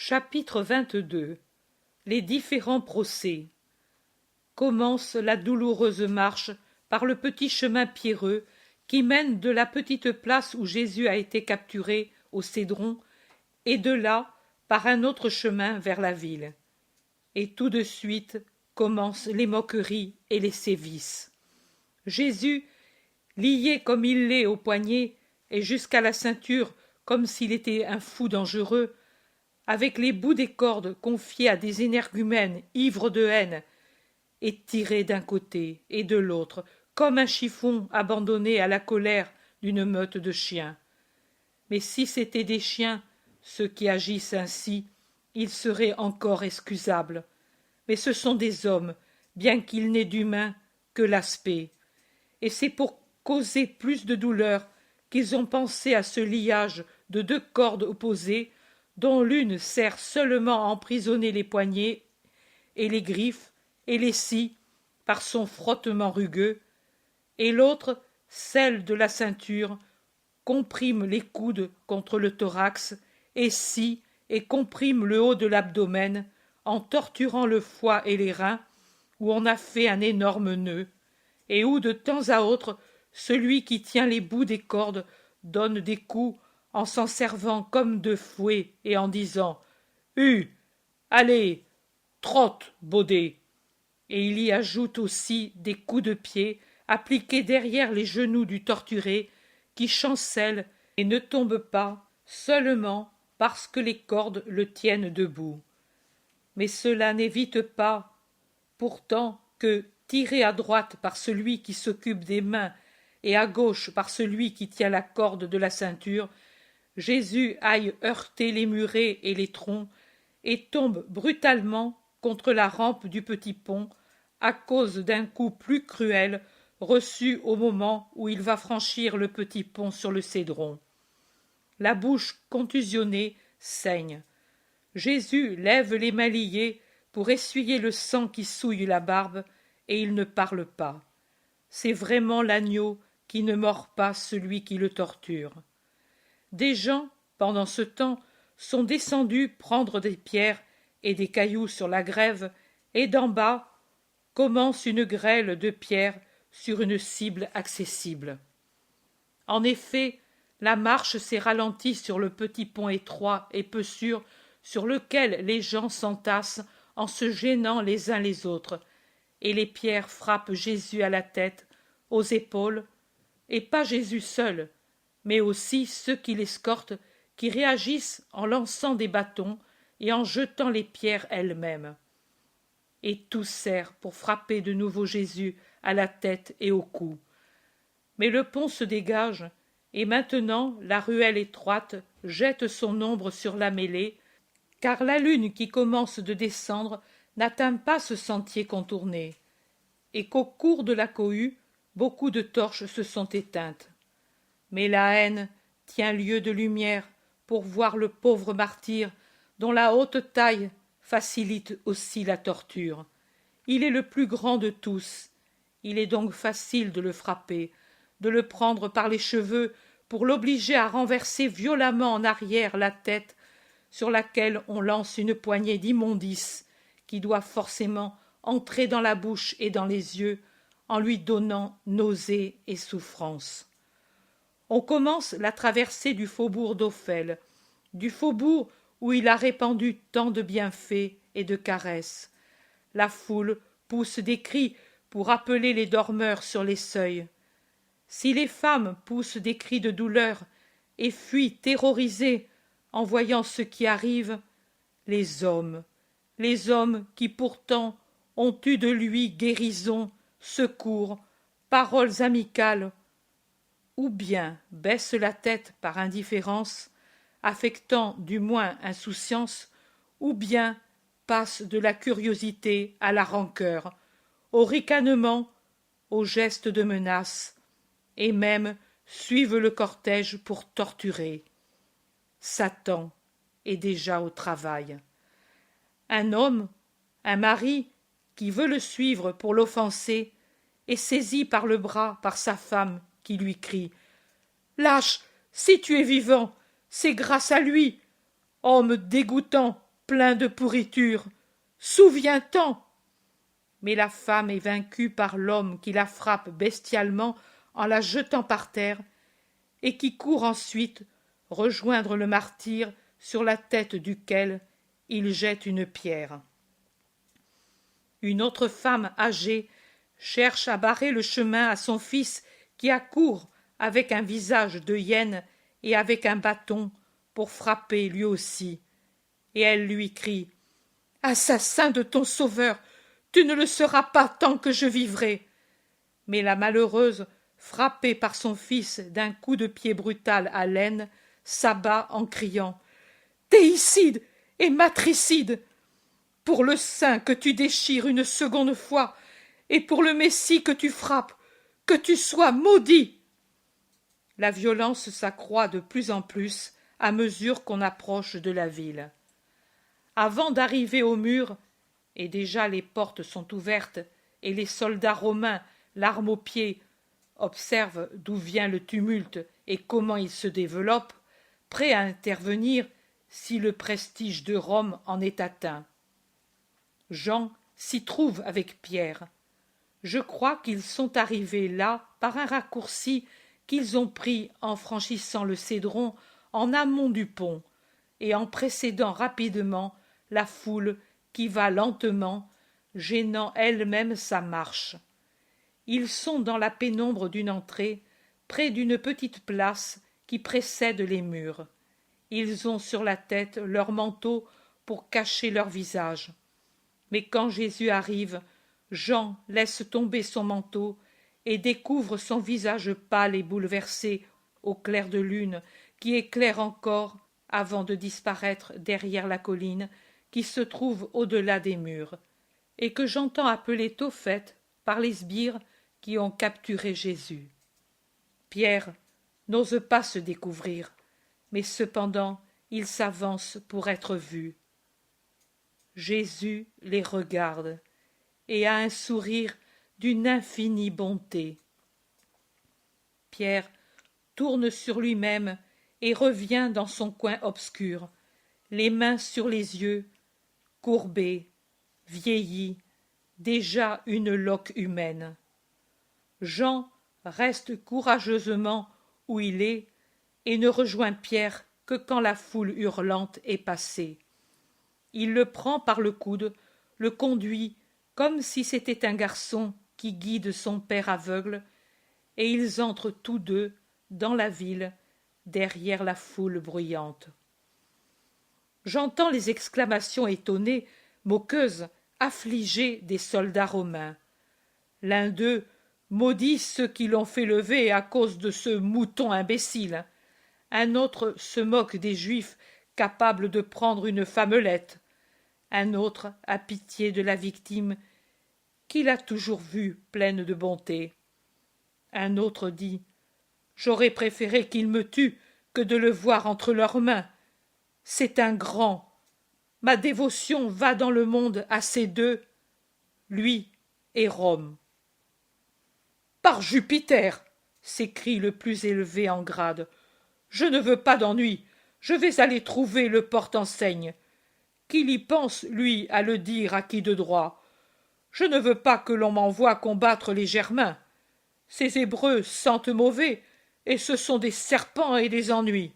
Chapitre 22. Les différents procès. Commence la douloureuse marche par le petit chemin pierreux qui mène de la petite place où Jésus a été capturé au Cédron, et de là par un autre chemin vers la ville. Et tout de suite commencent les moqueries et les sévices. Jésus, lié comme il l'est au poignet et jusqu'à la ceinture comme s'il était un fou dangereux, avec les bouts des cordes confiés à des énergumènes ivres de haine, est tiré d'un côté et de l'autre, comme un chiffon abandonné à la colère d'une meute de chiens. Mais si c'étaient des chiens, ceux qui agissent ainsi, ils seraient encore excusables. Mais ce sont des hommes, bien qu'ils n'aient d'humain que l'aspect. Et c'est pour causer plus de douleur qu'ils ont pensé à ce liage de deux cordes opposées, dont l'une sert seulement à emprisonner les poignets et les griffes et les scies par son frottement rugueux, et l'autre, celle de la ceinture, comprime les coudes contre le thorax et scie et comprime le haut de l'abdomen en torturant le foie et les reins, où on a fait un énorme nœud, et où de temps à autre celui qui tient les bouts des cordes donne des coups en s'en servant comme de fouet et en disant « allez, trotte, baudet !» Et il y ajoute aussi des coups de pied appliqués derrière les genoux du torturé, qui chancelle et ne tombe pas seulement parce que les cordes le tiennent debout. Mais cela n'évite pas, pourtant, que, tiré à droite par celui qui s'occupe des mains et à gauche par celui qui tient la corde de la ceinture, Jésus aille heurter les murets et les troncs et tombe brutalement contre la rampe du petit pont à cause d'un coup plus cruel reçu au moment où il va franchir le petit pont sur le Cédron. La bouche contusionnée saigne. Jésus lève les mains liées pour essuyer le sang qui souille la barbe, et il ne parle pas. C'est vraiment l'agneau qui ne mord pas celui qui le torture. Des gens, pendant ce temps, sont descendus prendre des pierres et des cailloux sur la grève, et d'en bas commence une grêle de pierres sur une cible accessible. En effet, la marche s'est ralentie sur le petit pont étroit et peu sûr sur lequel les gens s'entassent en se gênant les uns les autres, et les pierres frappent Jésus à la tête, aux épaules, et pas Jésus seul, mais aussi ceux qui l'escortent, qui réagissent en lançant des bâtons et en jetant les pierres elles-mêmes. Et tout sert pour frapper de nouveau Jésus à la tête et au cou. Mais le pont se dégage, et maintenant la ruelle étroite jette son ombre sur la mêlée, car la lune qui commence de descendre n'atteint pas ce sentier contourné, et qu'au cours de la cohue, beaucoup de torches se sont éteintes. Mais la haine tient lieu de lumière pour voir le pauvre martyr dont la haute taille facilite aussi la torture. Il est le plus grand de tous. Il est donc facile de le frapper, de le prendre par les cheveux pour l'obliger à renverser violemment en arrière la tête sur laquelle on lance une poignée d'immondices qui doit forcément entrer dans la bouche et dans les yeux en lui donnant nausée et souffrance. On commence la traversée du faubourg d'Ophel, du faubourg où il a répandu tant de bienfaits et de caresses. La foule pousse des cris pour appeler les dormeurs sur les seuils. Si les femmes poussent des cris de douleur et fuient terrorisées en voyant ce qui arrive, les hommes qui pourtant ont eu de lui guérison, secours, paroles amicales, ou bien baissent la tête par indifférence, affectant du moins insouciance, ou bien passent de la curiosité à la rancœur, au ricanement, au geste de menace, et même suivent le cortège pour torturer. Satan est déjà au travail. Un homme, un mari, qui veut le suivre pour l'offenser, est saisi par le bras par sa femme qui lui crie « Lâche, si tu es vivant, c'est grâce à lui, homme dégoûtant plein de pourriture. Souviens-t'en. Mais la femme est vaincue par l'homme qui la frappe bestialement en la jetant par terre, et qui court ensuite rejoindre le martyr sur la tête duquel il jette une pierre. Une autre femme âgée cherche à barrer le chemin à son fils qui accourt avec un visage de hyène et avec un bâton pour frapper lui aussi, et elle lui crie « Assassin de ton sauveur, tu ne le seras pas tant que je vivrai !» Mais la malheureuse, frappée par son fils d'un coup de pied brutal à l'aine, s'abat en criant « Déicide et matricide ! Pour le sein que tu déchires une seconde fois, et pour le Messie que tu frappes, que tu sois maudit !» La violence s'accroît de plus en plus à mesure qu'on approche de la ville. Avant d'arriver au mur, et déjà les portes sont ouvertes, et les soldats romains, l'arme aux pieds, observent d'où vient le tumulte et comment il se développe, prêts à intervenir si le prestige de Rome en est atteint. Jean s'y trouve avec Pierre. Je crois qu'ils sont arrivés là par un raccourci qu'ils ont pris en franchissant le Cédron en amont du pont et en précédant rapidement la foule qui va lentement, gênant elle-même sa marche. Ils sont dans la pénombre d'une entrée, près d'une petite place qui précède les murs. Ils ont sur la tête leur manteau pour cacher leur visage. Mais quand Jésus arrive, Jean laisse tomber son manteau et découvre son visage pâle et bouleversé au clair de lune qui éclaire encore avant de disparaître derrière la colline qui se trouve au-delà des murs, et que j'entends appeler Tophet par les sbires qui ont capturé Jésus. Pierre n'ose pas se découvrir, mais cependant il s'avance pour être vu. Jésus les regarde et a un sourire d'une infinie bonté. Pierre tourne sur lui-même et revient dans son coin obscur, les mains sur les yeux, courbé, vieilli, déjà une loque humaine. Jean reste courageusement où il est et ne rejoint Pierre que quand la foule hurlante est passée. Il le prend par le coude, le conduit comme si c'était un garçon qui guide son père aveugle, et ils entrent tous deux dans la ville, derrière la foule bruyante. J'entends les exclamations étonnées, moqueuses, affligées des soldats romains. L'un d'eux maudit ceux qui l'ont fait lever à cause de ce mouton imbécile. Un autre se moque des Juifs capables de prendre une femmelette. Un autre a pitié de la victime qu'il a toujours vue pleine de bonté. Un autre dit « J'aurais préféré qu'ils me tuent que de le voir entre leurs mains. C'est un grand. Ma dévotion va dans le monde à ces deux, lui et Rome. » « Par Jupiter !» s'écrie le plus élevé en grade. « Je ne veux pas d'ennui. Je vais aller trouver le porte-enseigne. Qu'il y pense, lui, à le dire à qui de droit. Je ne veux pas que l'on m'envoie combattre les Germains. Ces Hébreux sentent mauvais, et ce sont des serpents et des ennuis.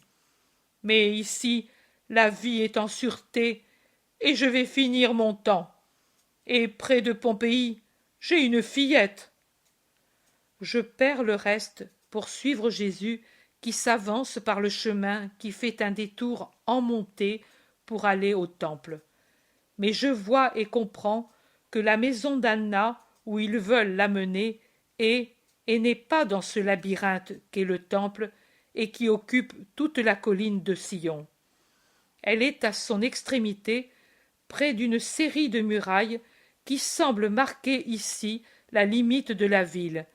Mais ici, la vie est en sûreté, et je vais finir mon temps. Et près de Pompéi, j'ai une fillette. » Je perds le reste pour suivre Jésus qui s'avance par le chemin qui fait un détour en montée pour aller au temple. Mais je vois et comprends que la maison d'Anna, où ils veulent l'amener, est et n'est pas dans ce labyrinthe qu'est le temple et qui occupe toute la colline de Sion. Elle est à son extrémité, près d'une série de murailles qui semblent marquer ici la limite de la ville,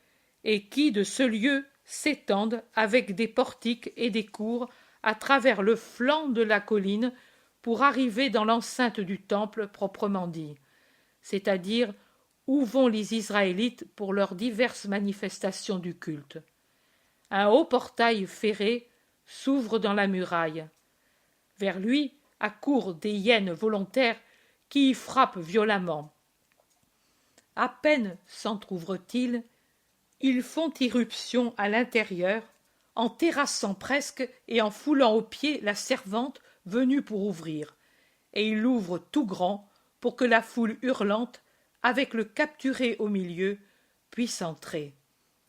et qui, de ce lieu, s'étendent avec des portiques et des cours à travers le flanc de la colline pour arriver dans l'enceinte du temple proprement dit, c'est-à-dire où vont les Israélites pour leurs diverses manifestations du culte. Un haut portail ferré s'ouvre dans la muraille. Vers lui accourent des hyènes volontaires qui y frappent violemment. À peine s'entr'ouvrent-ils, ils font irruption à l'intérieur, en terrassant presque et en foulant aux pieds la servante venue pour ouvrir, et ils l'ouvrent tout grand pour que la foule hurlante, avec le capturé au milieu, puisse entrer.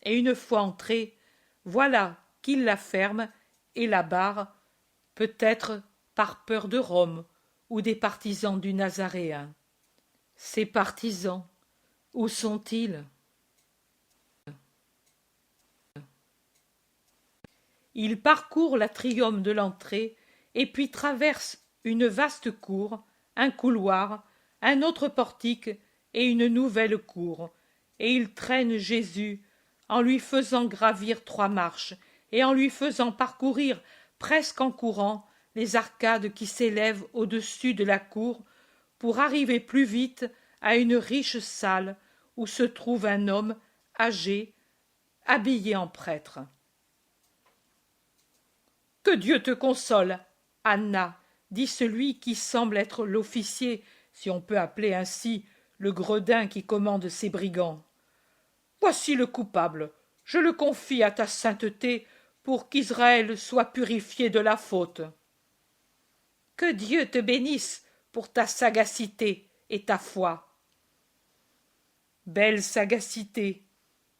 Et une fois entrée, voilà qu'ils la ferment et la barrent, peut-être par peur de Rome ou des partisans du Nazaréen. Ces partisans, où sont-ils? Ils parcourent l'atrium de l'entrée et puis traversent une vaste cour, un couloir, un autre portique et une nouvelle cour, et ils traînent Jésus en lui faisant gravir 3 marches et en lui faisant parcourir presque en courant les arcades qui s'élèvent au-dessus de la cour pour arriver plus vite à une riche salle où se trouve un homme âgé, habillé en prêtre. « Que Dieu te console, Anna, dit celui qui semble être l'officier, si on peut appeler ainsi le gredin qui commande ces brigands. Voici le coupable, je le confie à ta sainteté pour qu'Israël soit purifié de la faute. » Que Dieu te bénisse pour ta sagacité et ta foi. Belle sagacité!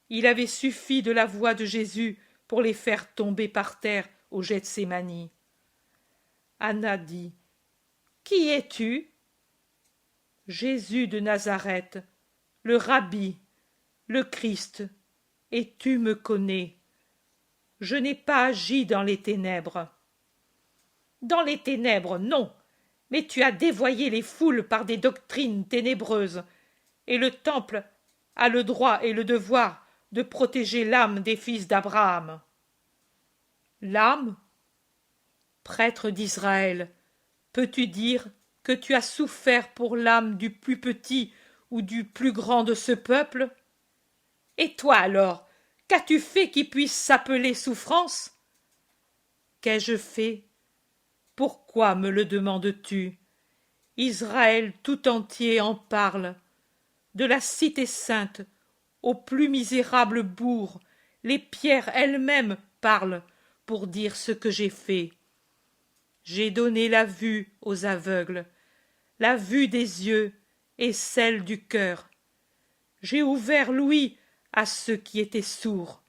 Il avait suffi de la voix de Jésus pour les faire tomber par terre au Gethsémani. Anna dit: Qui es-tu? Jésus de Nazareth, le Rabbi, le Christ, et tu me connais. Je n'ai pas agi dans les ténèbres. Dans les ténèbres, non, mais tu as dévoyé les foules par des doctrines ténébreuses, et le temple a le droit et le devoir de protéger l'âme des fils d'Abraham. L'âme? Prêtre d'Israël, peux-tu dire que tu as souffert pour l'âme du plus petit ou du plus grand de ce peuple? Et toi alors, qu'as-tu fait qui puisse s'appeler souffrance? Qu'ai-je fait? Pourquoi me le demandes-tu? Israël tout entier en parle. De la cité sainte au plus misérable bourg, les pierres elles-mêmes parlent pour dire ce que j'ai fait. J'ai donné la vue aux aveugles, la vue des yeux et celle du cœur. J'ai ouvert l'ouïe à ceux qui étaient sourds,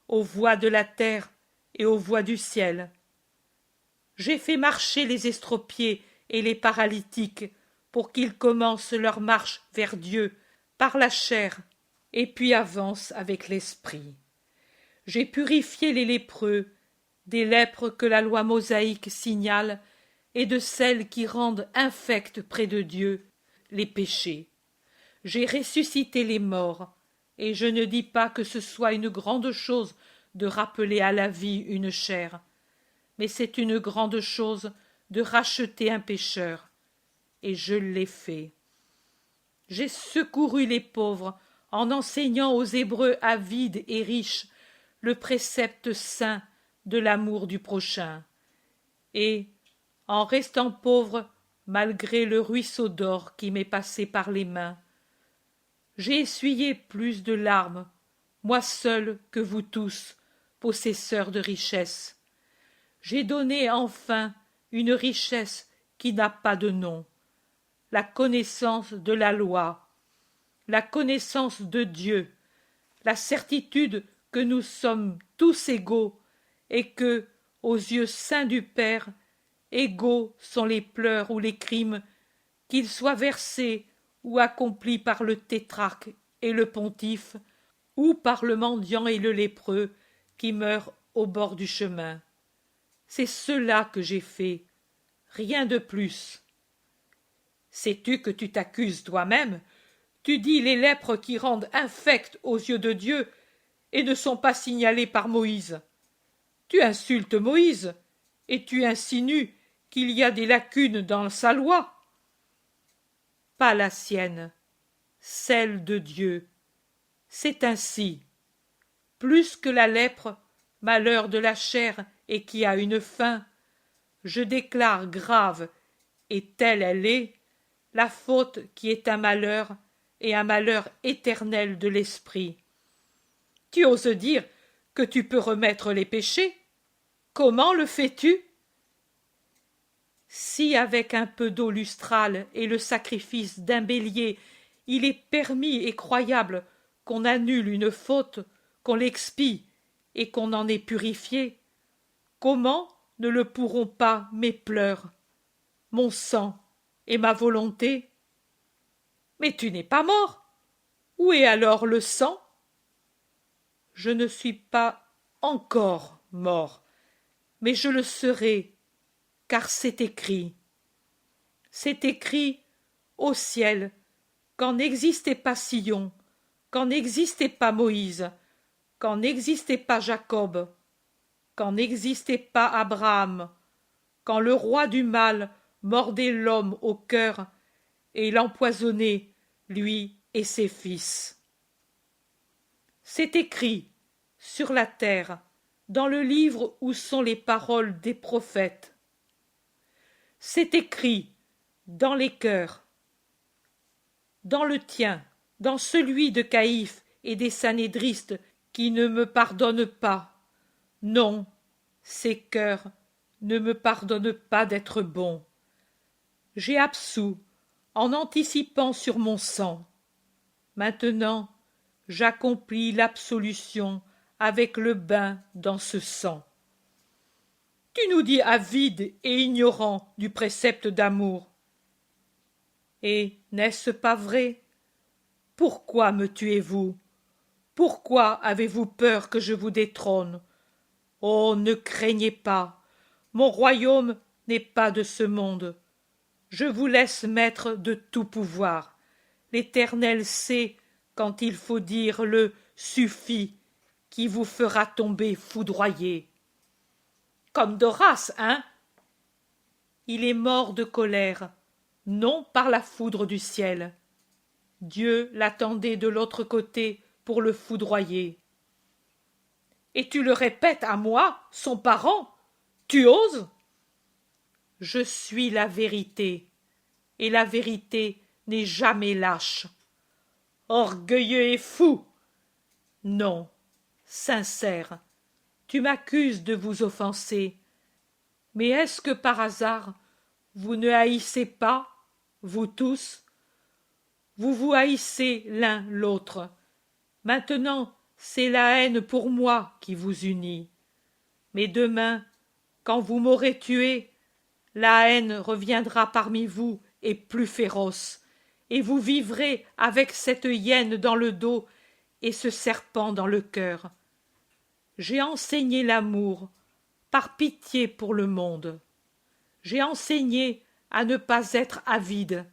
aux voix de la terre et aux voix du ciel. J'ai fait marcher les estropiés et les paralytiques pour qu'ils commencent leur marche vers Dieu par la chair et puis avancent avec l'esprit. J'ai purifié les lépreux des lèpres que la loi mosaïque signale et de celles qui rendent infects près de Dieu les péchés. J'ai ressuscité les morts, et je ne dis pas que ce soit une grande chose de rappeler à la vie une chair, mais c'est une grande chose de racheter un pécheur, et je l'ai fait. J'ai secouru les pauvres en enseignant aux Hébreux avides et riches le précepte saint de l'amour du prochain, et, en restant pauvre malgré le ruisseau d'or qui m'est passé par les mains, j'ai essuyé plus de larmes, moi seul, que vous tous, possesseurs de richesses. J'ai donné enfin une richesse qui n'a pas de nom, la connaissance de la loi, la connaissance de Dieu, la certitude que nous sommes tous égaux et que, aux yeux saints du Père, égaux sont les pleurs ou les crimes, qu'ils soient versés ou accomplis par le tétrarque et le pontife, ou par le mendiant et le lépreux qui meurent au bord du chemin. C'est cela que j'ai fait, rien de plus. Sais-tu que tu t'accuses toi-même? Tu dis les lèpres qui rendent infects aux yeux de Dieu et ne sont pas signalés par Moïse. Tu insultes Moïse et tu insinues qu'il y a des lacunes dans sa loi. Pas la sienne, celle de Dieu. C'est ainsi. Plus que la lèpre, malheur de la chair et qui a une fin, je déclare grave et telle elle est, la faute qui est un malheur et un malheur éternel de l'esprit. Tu oses dire que tu peux remettre les péchés? Comment le fais-tu? Si avec un peu d'eau lustrale et le sacrifice d'un bélier, il est permis et croyable qu'on annule une faute, qu'on l'expie et qu'on en est purifié, comment ne le pourront pas mes pleurs, mon sang et ma volonté? Mais tu n'es pas mort. Où est alors le sang? Je ne suis pas encore mort, mais je le serai, car c'est écrit. C'est écrit au ciel, quand n'existait pas Sion, quand n'existait pas Moïse, quand n'existait pas Jacob, quand n'existait pas Abraham, quand le roi du mal mordait l'homme au cœur et l'empoisonnait, lui et ses fils. C'est écrit sur la terre, dans le livre où sont les paroles des prophètes. C'est écrit dans les cœurs, dans le tien, dans celui de Caïphe et des sanédristes qui ne me pardonnent pas. Non, ces cœurs ne me pardonnent pas d'être bon. J'ai absous en anticipant sur mon sang. Maintenant, j'accomplis l'absolution avec le bain dans ce sang. Tu nous dis avide et ignorant du précepte d'amour. Et n'est-ce pas vrai? Pourquoi me tuez-vous? Pourquoi avez-vous peur que je vous détrône? Oh, ne craignez pas, mon royaume n'est pas de ce monde. Je vous laisse maître de tout pouvoir. L'Éternel sait quand il faut dire le suffit qui vous fera tomber foudroyé. Comme Doras, hein? Il est mort de colère, non par la foudre du ciel. Dieu l'attendait de l'autre côté pour le foudroyer. Et tu le répètes à moi, son parent? Tu oses? Je suis la vérité, et la vérité n'est jamais lâche. Orgueilleux et fou! Non, sincère, tu m'accuses de vous offenser. Mais est-ce que par hasard vous ne haïssez pas, vous tous? Vous vous haïssez l'un l'autre. Maintenant, c'est la haine pour moi qui vous unit. Mais demain, quand vous m'aurez tué, la haine reviendra parmi vous et plus féroce, et vous vivrez avec cette hyène dans le dos et ce serpent dans le cœur. J'ai enseigné l'amour, par pitié pour le monde. J'ai enseigné à ne pas être avide,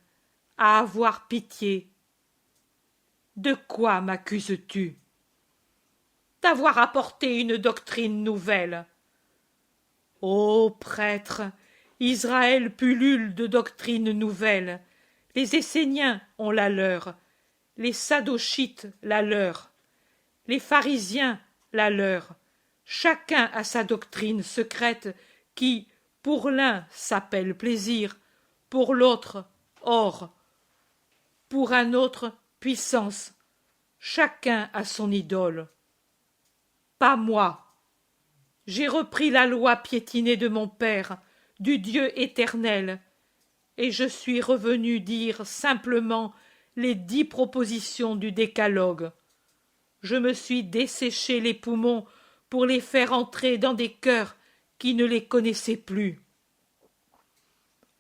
à avoir pitié. De quoi m'accuses-tu? D'avoir apporté une doctrine nouvelle. Ô prêtre, Israël pullule de doctrines nouvelles. Les Esséniens ont la leur, les Sadochites la leur, les pharisiens la leur. Chacun a sa doctrine secrète qui, pour l'un, s'appelle plaisir, pour l'autre, or, pour un autre, puissance. Chacun a son idole. Pas moi. J'ai repris la loi piétinée de mon père, du Dieu éternel, et je suis revenu dire simplement les 10 propositions du décalogue. Je me suis desséché les poumons pour les faire entrer dans des cœurs qui ne les connaissaient plus.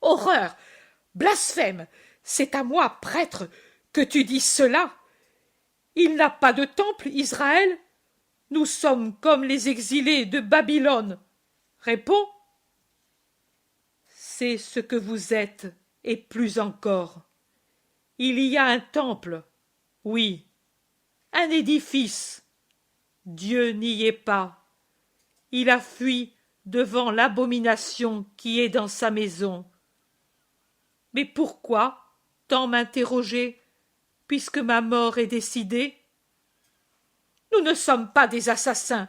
Horreur! Blasphème! C'est à moi, prêtre, que tu dis cela? Il n'a pas de temple, Israël? Nous sommes comme les exilés de Babylone. Réponds. C'est ce que vous êtes, et plus encore. Il y a un temple, oui, un édifice. Dieu n'y est pas. Il a fui devant l'abomination qui est dans sa maison. Mais pourquoi tant m'interroger, puisque ma mort est décidée? Nous ne sommes pas des assassins.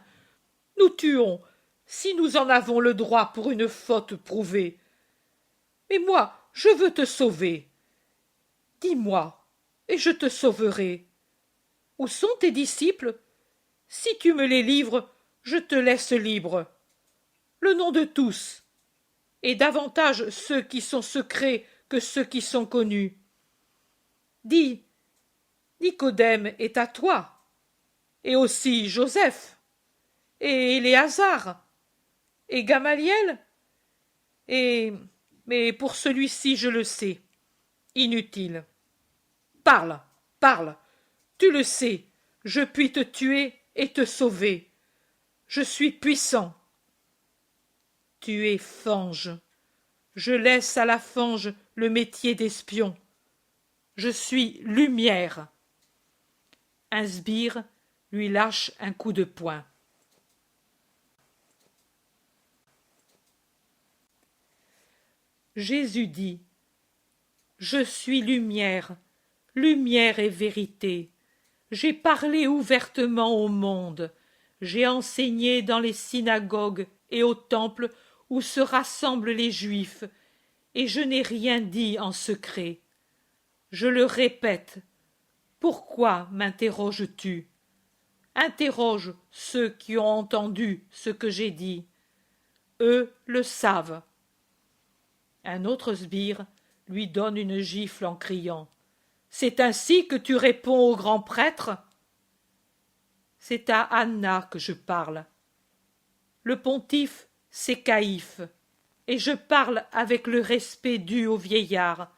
Nous tuons, si nous en avons le droit pour une faute prouvée. Mais moi, je veux te sauver. Dis-moi, et je te sauverai. Où sont tes disciples? Si tu me les livres, je te laisse libre. Le nom de tous, et davantage ceux qui sont secrets que ceux qui sont connus. Dis, Nicodème est à toi, et aussi Joseph, et Éléazar, et Gamaliel, mais pour celui-ci je le sais. Inutile. Parle, parle, tu le sais, je puis te tuer et te sauver. Je suis puissant. Tu es fange. Je laisse à la fange le métier d'espion. Je suis lumière. Un sbire lui lâche un coup de poing. Jésus dit: Je suis lumière, lumière et vérité. J'ai parlé ouvertement au monde. J'ai enseigné dans les synagogues et au temple où se rassemblent les Juifs, et je n'ai rien dit en secret. Je le répète. Pourquoi m'interroges-tu? Interroge ceux qui ont entendu ce que j'ai dit. Eux le savent. Un autre sbire lui donne une gifle en criant: C'est ainsi que tu réponds au grand prêtre? C'est à Anna que je parle. Le pontife, c'est Caïphe, et je parle avec le respect dû au vieillard.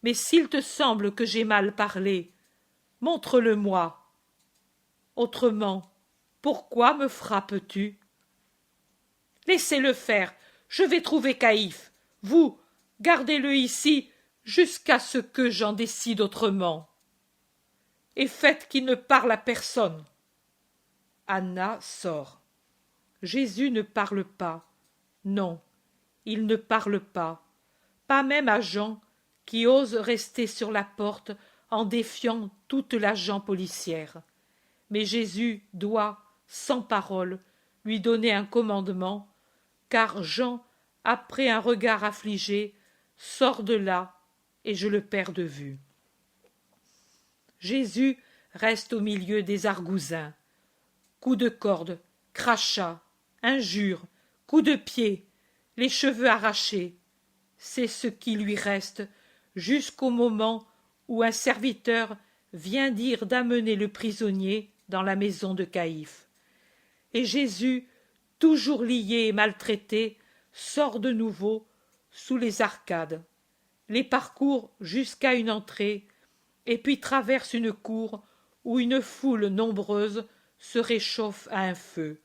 Mais s'il te semble que j'ai mal parlé, montre-le-moi. Autrement, pourquoi me frappes-tu? Laissez-le faire, je vais trouver Caïphe. Vous, gardez-le ici jusqu'à ce que j'en décide autrement. Et faites qu'il ne parle à personne. Anna sort. Jésus ne parle pas. Non, il ne parle pas. Pas même à Jean, qui ose rester sur la porte en défiant toute l'agent policière. Mais Jésus doit, sans parole, lui donner un commandement, car Jean, après un regard affligé, sort de là, et je le perds de vue. Jésus reste au milieu des argousins. Coups de corde, crachats, injures, coups de pied, les cheveux arrachés. C'est ce qui lui reste jusqu'au moment où un serviteur vient dire d'amener le prisonnier dans la maison de Caïphe. Et Jésus, toujours lié et maltraité, sort de nouveau sous les arcades, les parcourt jusqu'à une entrée, et puis traverse une cour où une foule nombreuse se réchauffe à un feu,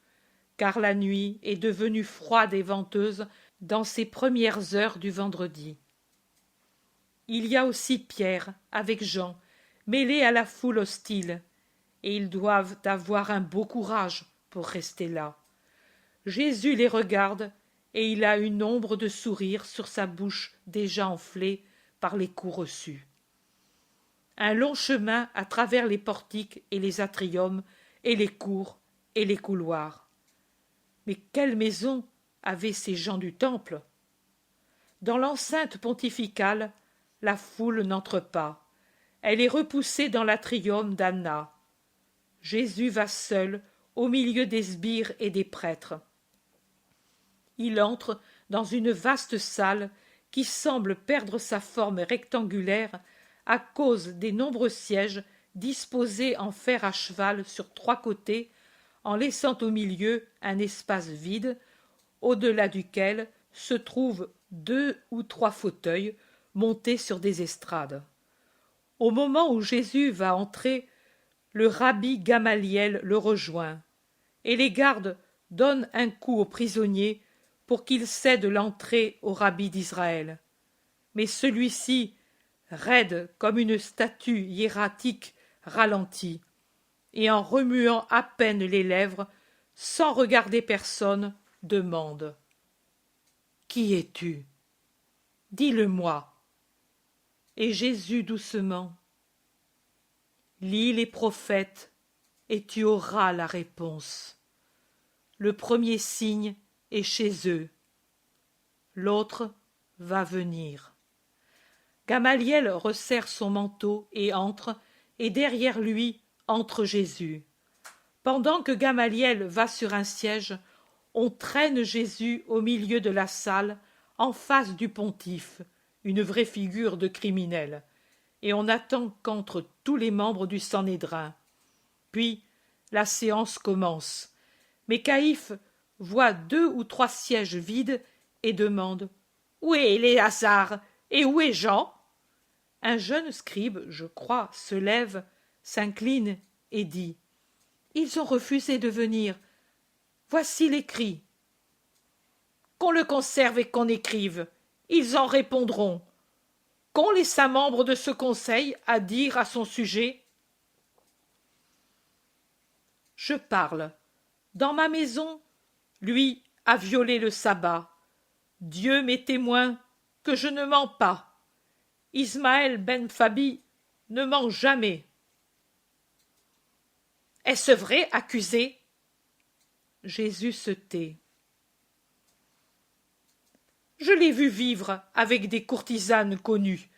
car la nuit est devenue froide et venteuse dans ces premières heures du vendredi. Il y a aussi Pierre avec Jean, mêlés à la foule hostile, et ils doivent avoir un beau courage pour rester là. Jésus les regarde, et il a une ombre de sourire sur sa bouche déjà enflée par les coups reçus. Un long chemin à travers les portiques et les atriums, et les cours et les couloirs. Mais quelle maison avaient ces gens du temple? Dans l'enceinte pontificale, la foule n'entre pas. Elle est repoussée dans l'atrium d'Anna. Jésus va seul au milieu des sbires et des prêtres. Il entre dans une vaste salle qui semble perdre sa forme rectangulaire à cause des nombreux sièges disposés en fer à cheval sur 3 côtés, en laissant au milieu un espace vide, au-delà duquel se trouvent 2 ou 3 fauteuils montés sur des estrades. Au moment où Jésus va entrer, le rabbi Gamaliel le rejoint, et les gardes donnent un coup au prisonnier pour qu'il cède l'entrée au rabbi d'Israël. Mais celui-ci, raide comme une statue hiératique, ralentit, et en remuant à peine les lèvres, sans regarder personne, demande: Qui es-tu? Dis-le-moi. Et Jésus doucement: Lis les prophètes, et tu auras la réponse. Le premier signe est chez eux, l'autre va venir. Gamaliel resserre son manteau et entre, et derrière lui entre Jésus. Pendant que Gamaliel va sur un siège, on traîne Jésus au milieu de la salle, en face du pontife, une vraie figure de criminel, et on attend qu'entrent tous les membres du Sanhédrin. Puis la séance commence, mais Caïphe voit 2 ou 3 sièges vides et demande « Où est Éléazar et où est Jean ?» Un jeune scribe, je crois, se lève, s'incline et dit « Ils ont refusé de venir. Voici l'écrit. » Qu'on le conserve et qu'on écrive, ils en répondront. Qu'ont les 5 membres de ce conseil à dire à son sujet? Je parle. Dans ma maison, lui a violé le sabbat. Dieu m'est témoin que je ne mens pas. Ismaël ben Fabi ne ment jamais. Est-ce vrai, accusé? Jésus se tait. Je l'ai vu vivre avec des courtisanes connues.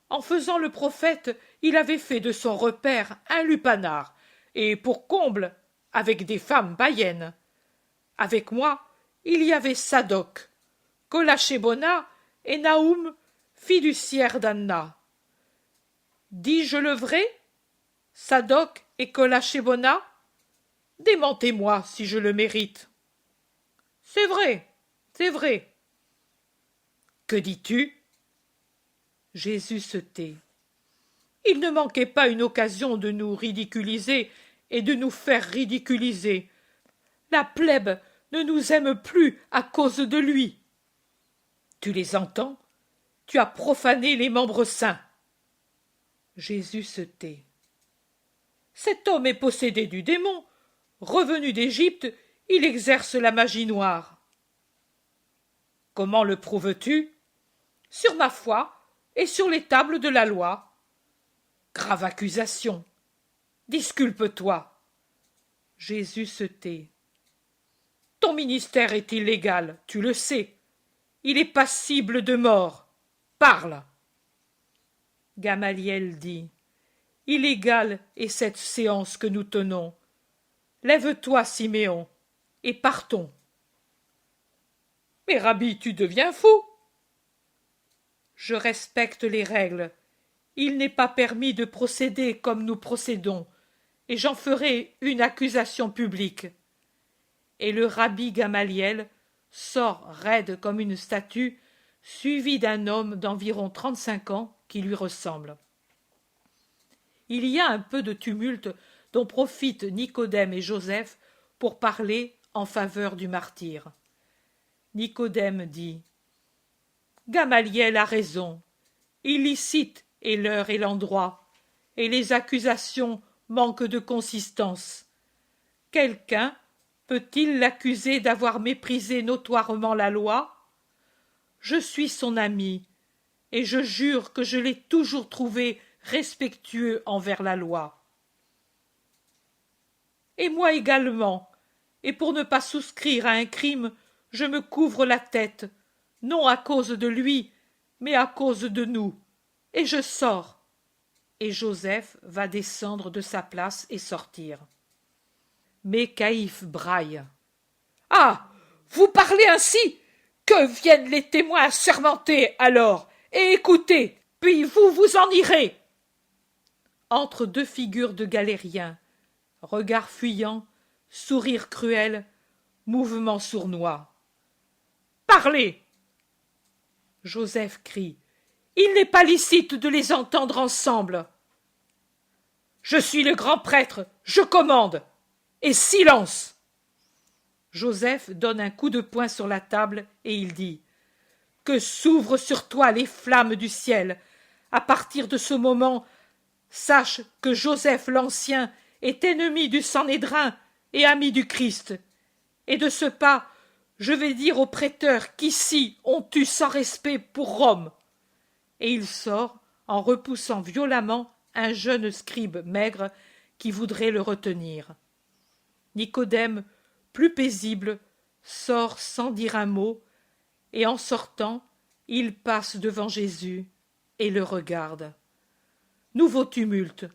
En faisant le prophète, il avait fait de son repère un lupanar, et pour comble, avec des femmes païennes. Avec moi, il y avait Sadoc, Colachébona et Naoum, fiduciaire d'Anna. Dis-je le vrai, Sadoc et Colachébona? Démentez-moi si je le mérite. C'est vrai, c'est vrai. Que dis-tu? Jésus se tait. Il ne manquait pas une occasion de nous ridiculiser et de nous faire ridiculiser. La plèbe ne nous aime plus à cause de lui. Tu les entends? Tu as profané les membres saints. Jésus se tait. Cet homme est possédé du démon. Revenu d'Égypte, il exerce la magie noire. Comment le prouves-tu? Sur ma foi et sur les tables de la loi. Grave accusation. Disculpe-toi. Jésus se tait. Ton ministère est illégal, tu le sais. Il est passible de mort. Parle. Gamaliel dit. Illégale est cette séance que nous tenons. Lève-toi, Siméon, et partons. Mais Rabbi, tu deviens fou. Je respecte les règles. Il n'est pas permis de procéder comme nous procédons, et j'en ferai une accusation publique. Et le rabbi Gamaliel sort raide comme une statue, suivi d'un homme d'environ 35 ans qui lui ressemble. Il y a un peu de tumulte dont profitent Nicodème et Joseph pour parler en faveur du martyr. Nicodème dit « Gamaliel a raison, illicite est l'heure et l'endroit, et les accusations manquent de consistance. Quelqu'un peut-il l'accuser d'avoir méprisé notoirement la loi? Je suis son ami, et je jure que je l'ai toujours trouvé respectueux envers la loi. Et moi également, et pour ne pas souscrire à un crime, je me couvre la tête, non à cause de lui, mais à cause de nous, et je sors. » Et Joseph va descendre de sa place et sortir. Mais Caïphe braille. « Ah! Vous parlez ainsi? Que viennent les témoins assermentés, alors, et écoutez, puis vous vous en irez. » Entre 2 figures de galériens, regard fuyant, sourire cruel, mouvement sournois. « Parlez !» Joseph crie. « Il n'est pas licite de les entendre ensemble. »« Je suis le grand prêtre, je commande. Et silence !» Joseph donne un coup de poing sur la table et il dit « Que s'ouvrent sur toi les flammes du ciel. À partir de ce moment, sache que Joseph l'Ancien est ennemi du Sanhédrin et ami du Christ. Et de ce pas, je vais dire aux prêteurs qu'ici on tue sans respect pour Rome. » Et il sort en repoussant violemment un jeune scribe maigre qui voudrait le retenir. Nicodème, plus paisible, sort sans dire un mot, et en sortant, il passe devant Jésus et le regarde. Nouveau tumulte,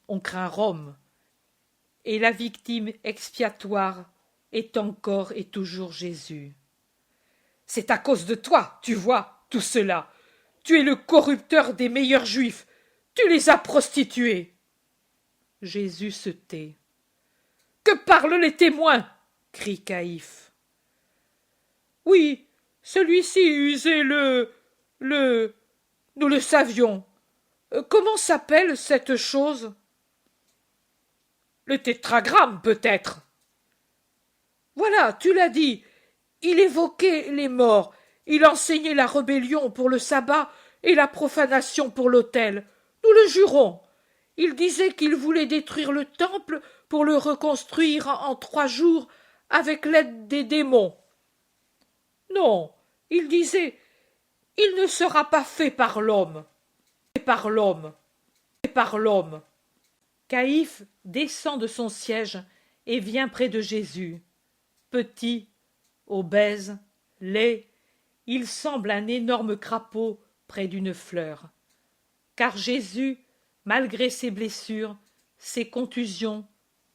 on craint Rome, et la victime expiatoire est encore et toujours Jésus. C'est à cause de toi, tu vois, tout cela. Tu es le corrupteur des meilleurs juifs, tu les as prostitués. Jésus se tait. Que parlent les témoins? Crie Caïphe. Oui, celui-ci usait nous le savions. Comment s'appelle cette chose? Le tétragramme, peut-être. Voilà, tu l'as dit. Il évoquait les morts. Il enseignait la rébellion pour le sabbat et la profanation pour l'autel. Nous le jurons. Il disait qu'il voulait détruire le temple pour le reconstruire en 3 jours avec l'aide des démons. Non, il disait « Il ne sera pas fait par l'homme, mais par l'homme, et par l'homme. » Caïphe descend de son siège et vient près de Jésus. Petit, obèse, laid, il semble un énorme crapaud près d'une fleur. Car Jésus, malgré ses blessures, ses contusions,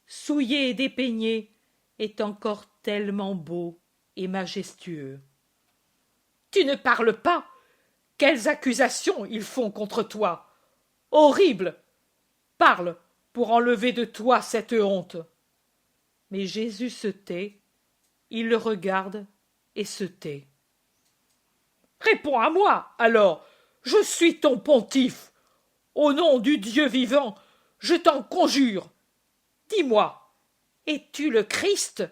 souillé et dépeigné, est encore tellement beau et majestueux. Tu ne parles pas. Quelles accusations ils font contre toi. Horrible. Parle pour enlever de toi cette honte. Mais Jésus se tait, il le regarde et se tait. Réponds à moi, alors. Je suis ton pontife. Au nom du Dieu vivant, je t'en conjure. Dis-moi, es-tu le Christ,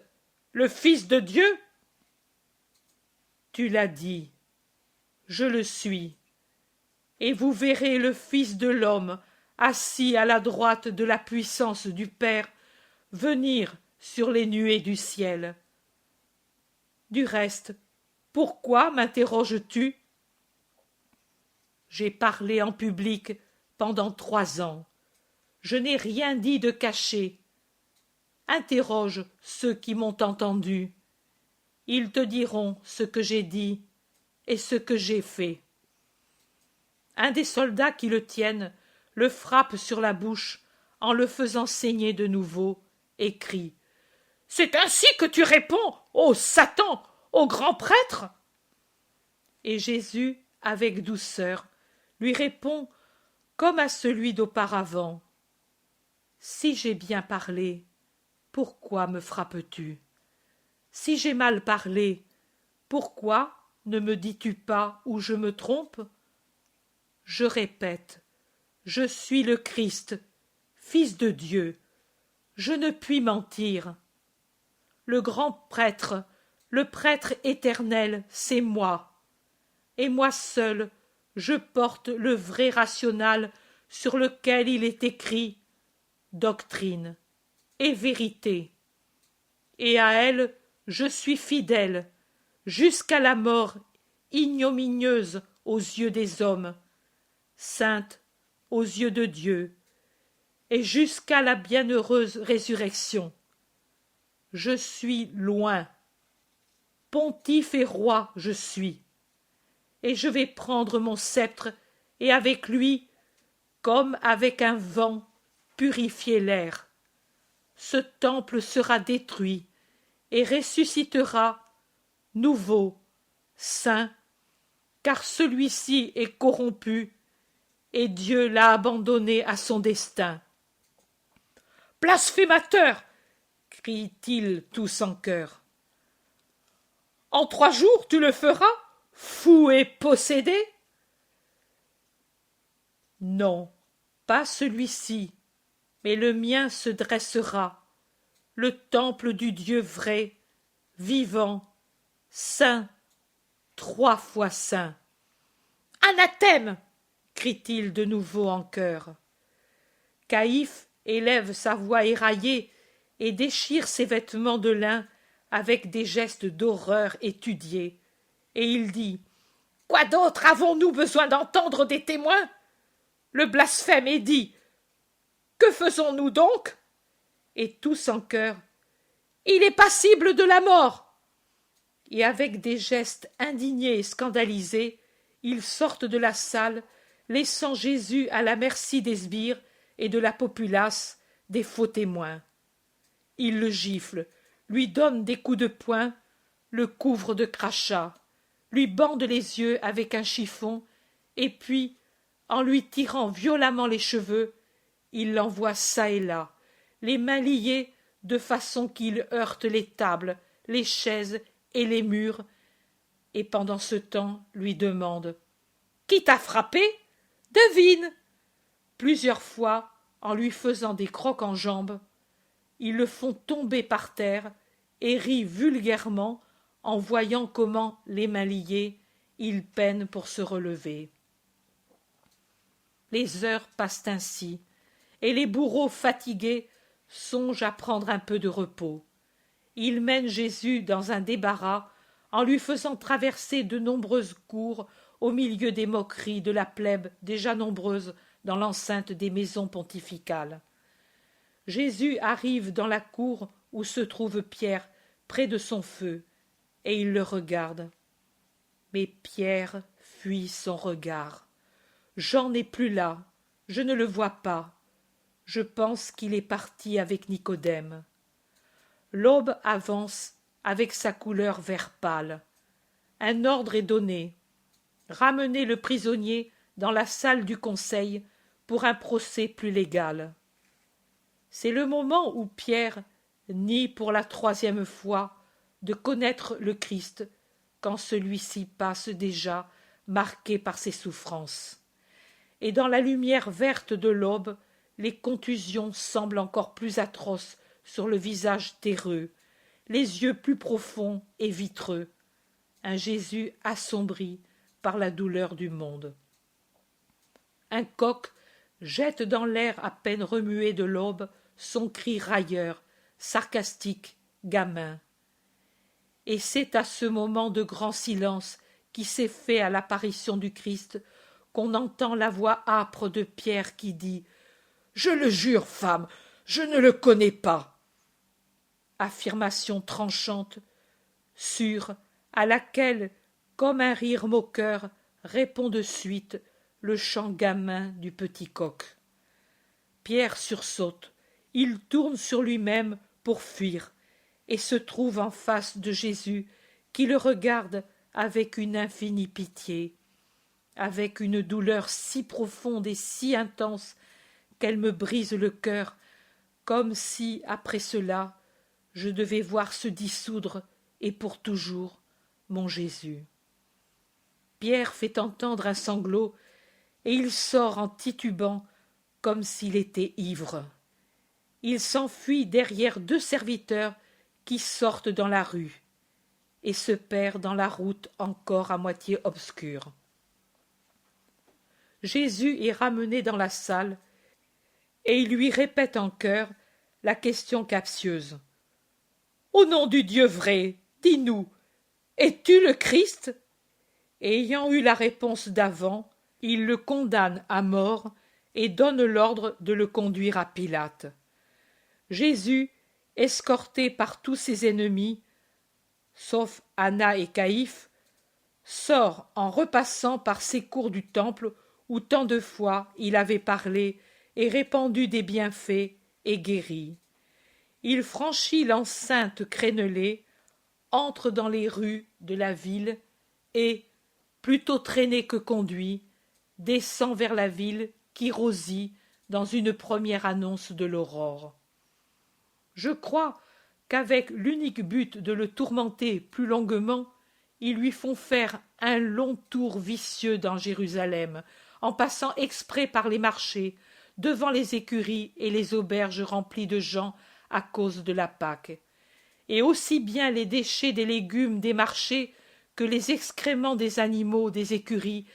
le Fils de Dieu? Tu l'as dit, je le suis, et vous verrez le Fils de l'homme assis à la droite de la puissance du Père venir sur les nuées du ciel. Du reste, pourquoi m'interroges-tu? J'ai parlé en public pendant 3 ans. Je n'ai rien dit de caché. Interroge ceux qui m'ont entendu. Ils te diront ce que j'ai dit et ce que j'ai fait. Un des soldats qui le tiennent le frappe sur la bouche en le faisant saigner de nouveau et crie « C'est ainsi que tu réponds, ô Satan, au grand prêtre ?» Et Jésus, avec douceur, lui répond comme à celui d'auparavant. « Si j'ai bien parlé, pourquoi me frappes-tu? Si j'ai mal parlé, pourquoi ne me dis-tu pas où je me trompe? Je répète, je suis le Christ, Fils de Dieu. Je ne puis mentir. Le grand prêtre, le prêtre éternel, c'est moi. Et moi seul, je porte le vrai rational sur lequel il est écrit doctrine et vérité. Et à elle, je suis fidèle, jusqu'à la mort ignominieuse aux yeux des hommes, sainte aux yeux de Dieu, et jusqu'à la bienheureuse résurrection. Je suis loin, pontife et roi je suis, et je vais prendre mon sceptre, et avec lui, comme avec un vent, purifier l'air. Ce temple sera détruit, et ressuscitera, nouveau, saint, car celui-ci est corrompu, et Dieu l'a abandonné à son destin. Blasphémateur! Crient-ils tous en chœur. En 3 jours tu le feras, fou et possédé? Non, pas celui-ci, mais le mien se dressera, le temple du Dieu vrai, vivant, saint, 3 fois saint. Anathème! Crie-t-il de nouveau en chœur. Caïphe élève sa voix éraillée et déchire ses vêtements de lin avec des gestes d'horreur étudiés, et il dit « Quoi d'autre avons-nous besoin d'entendre des témoins? Le blasphème est dit. Que faisons-nous donc? » Et tous en chœur « Il est passible de la mort !» Et avec des gestes indignés et scandalisés, ils sortent de la salle laissant Jésus à la merci des sbires et de la populace, des faux témoins. Il le gifle, lui donne des coups de poing, le couvre de crachats, lui bande les yeux avec un chiffon, et puis, en lui tirant violemment les cheveux, il l'envoie çà et là, les mains liées de façon qu'il heurte les tables, les chaises et les murs, et pendant ce temps lui demande « Qui t'a frappé? Devine !» Plusieurs fois, en lui faisant des crocs en jambes, ils le font tomber par terre et rit vulgairement en voyant comment, les mains liées, il peine pour se relever. Les heures passent ainsi, et les bourreaux fatigués songent à prendre un peu de repos. Ils mènent Jésus dans un débarras en lui faisant traverser de nombreuses cours au milieu des moqueries de la plèbe déjà nombreuse dans l'enceinte des maisons pontificales. Jésus arrive dans la cour où se trouve Pierre, près de son feu, et il le regarde. Mais Pierre fuit son regard. Jean n'est plus là, je ne le vois pas. Je pense qu'il est parti avec Nicodème. L'aube avance avec sa couleur vert pâle. Un ordre est donné. Ramener le prisonnier dans la salle du conseil pour un procès plus légal. C'est le moment où Pierre nie pour la 3e fois de connaître le Christ quand celui-ci passe déjà marqué par ses souffrances. Et dans la lumière verte de l'aube, les contusions semblent encore plus atroces sur le visage terreux, les yeux plus profonds et vitreux, un Jésus assombri par la douleur du monde. Un coq jette dans l'air à peine remué de l'aube son cri railleur, sarcastique, gamin. Et c'est à ce moment de grand silence qui s'est fait à l'apparition du Christ qu'on entend la voix âpre de Pierre qui dit « Je le jure, femme, je ne le connais pas !» Affirmation tranchante, sûre, à laquelle, comme un rire moqueur, répond de suite le chant gamin du petit coq. Pierre sursaute, il tourne sur lui-même pour fuir, et se trouve en face de Jésus, qui le regarde avec une infinie pitié, avec une douleur si profonde et si intense qu'elle me brise le cœur, comme si, après cela, je devais voir se dissoudre, et pour toujours, mon Jésus. Pierre fait entendre un sanglot, et il sort en titubant, comme s'il était ivre. Il s'enfuit derrière 2 serviteurs qui sortent dans la rue, et se perd dans la route encore à moitié obscure. Jésus est ramené dans la salle, et il lui répète en chœur la question captieuse. « Au nom du Dieu vrai, dis-nous, es-tu le Christ ?» Et ayant eu la réponse d'avant, il le condamne à mort et donne l'ordre de le conduire à Pilate. Jésus, escorté par tous ses ennemis, sauf Annas et Caïphe, sort en repassant par ces cours du temple où tant de fois il avait parlé et répandu des bienfaits et guéri. Il franchit l'enceinte crénelée, entre dans les rues de la ville et, plutôt traîné que conduit, descend vers la ville qui rosit dans une première annonce de l'aurore. Je crois qu'avec l'unique but de le tourmenter plus longuement, ils lui font faire un long tour vicieux dans Jérusalem, en passant exprès par les marchés, devant les écuries et les auberges remplies de gens à cause de la Pâque. Et aussi bien les déchets des légumes des marchés que les excréments des animaux des écuries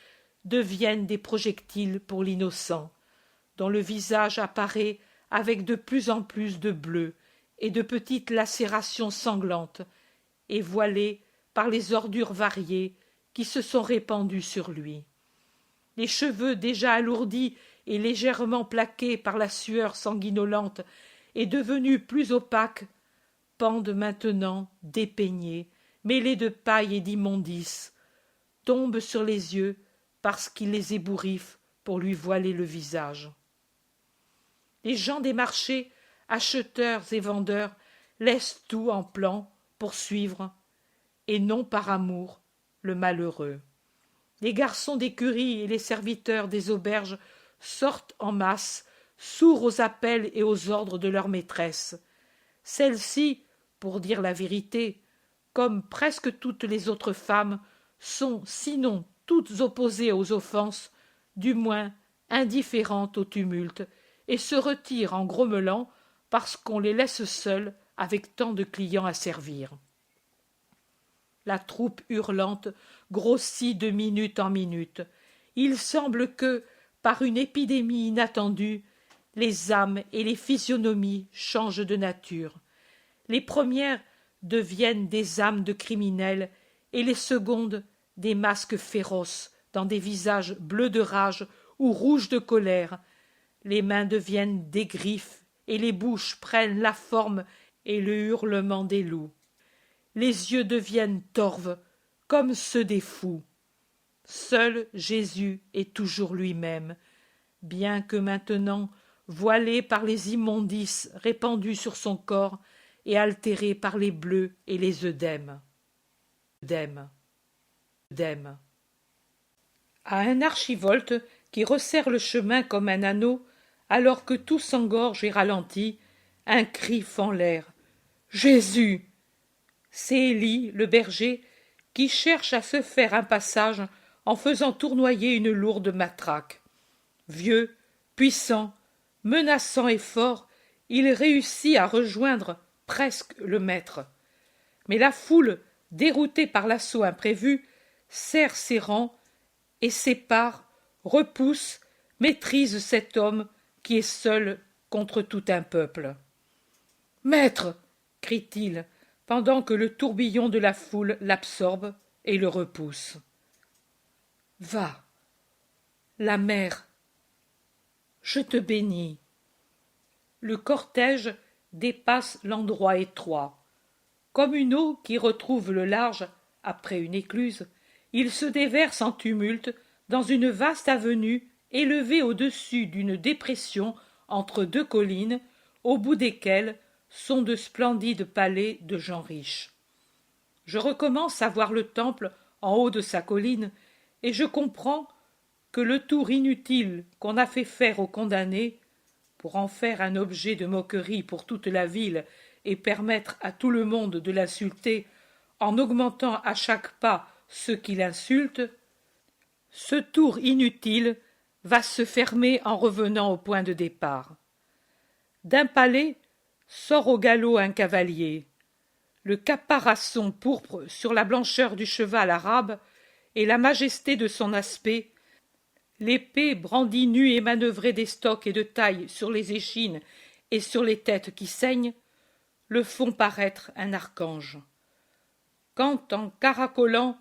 deviennent des projectiles pour l'innocent, dont le visage apparaît avec de plus en plus de bleu et de petites lacérations sanglantes, et voilé par les ordures variées qui se sont répandues sur lui. Les cheveux déjà alourdis et légèrement plaqués par la sueur sanguinolente et devenus plus opaques, pendent maintenant dépeignés, mêlés de paille et d'immondices, tombent sur les yeux parce qu'ils les ébouriffent pour lui voiler le visage. Les gens des marchés, acheteurs et vendeurs, laissent tout en plan pour suivre, et non par amour, le malheureux. Les garçons d'écurie et les serviteurs des auberges sortent en masse, sourds aux appels et aux ordres de leur maîtresse. Celles-ci, pour dire la vérité, comme presque toutes les autres femmes, sont, sinon toutes opposées aux offenses, du moins indifférentes au tumulte, et se retirent en grommelant parce qu'on les laisse seules avec tant de clients à servir. La troupe hurlante grossit de minute en minute. Il semble que, par une épidémie inattendue, les âmes et les physionomies changent de nature. Les premières deviennent des âmes de criminels et les secondes des masques féroces dans des visages bleus de rage ou rouges de colère. Les mains deviennent des griffes et les bouches prennent la forme et le hurlement des loups. Les yeux deviennent torves comme ceux des fous. Seul Jésus est toujours lui-même, bien que maintenant voilé par les immondices répandus sur son corps et altéré par les bleus et les œdèmes. À un archivolte qui resserre le chemin comme un anneau, alors que tout s'engorge et ralentit, un cri fend l'air. Jésus! C'est Élie, le berger, qui cherche à se faire un passage en faisant tournoyer une lourde matraque. Vieux, puissant, menaçant et fort, il réussit à rejoindre presque le maître. Mais la foule, déroutée par l'assaut imprévu, serre ses rangs et sépare, repousse, maîtrise cet homme qui est seul contre tout un peuple. Maître! Crie-t-il, pendant que le tourbillon de la foule l'absorbe et le repousse. Va, la mer, je te bénis. Le cortège dépasse l'endroit étroit. Comme une eau qui retrouve le large après une écluse, il se déverse en tumulte dans une vaste avenue élevée au-dessus d'une dépression entre deux collines, au bout desquelles sont de splendides palais de gens riches. Je recommence à voir le temple en haut de sa colline, et je comprends que le tour inutile qu'on a fait faire aux condamnés, pour en faire un objet de moquerie pour toute la ville et permettre à tout le monde de l'insulter en augmentant à chaque pas ceux qui l'insultent, ce tour inutile va se fermer en revenant au point de départ. D'un palais sort au galop un cavalier. Le caparaçon pourpre sur la blancheur du cheval arabe et la majesté de son aspect, l'épée brandie nue et manœuvrée d'estoc et de taille sur les échines et sur les têtes qui saignent, le font paraître un archange. Quand, en caracolant,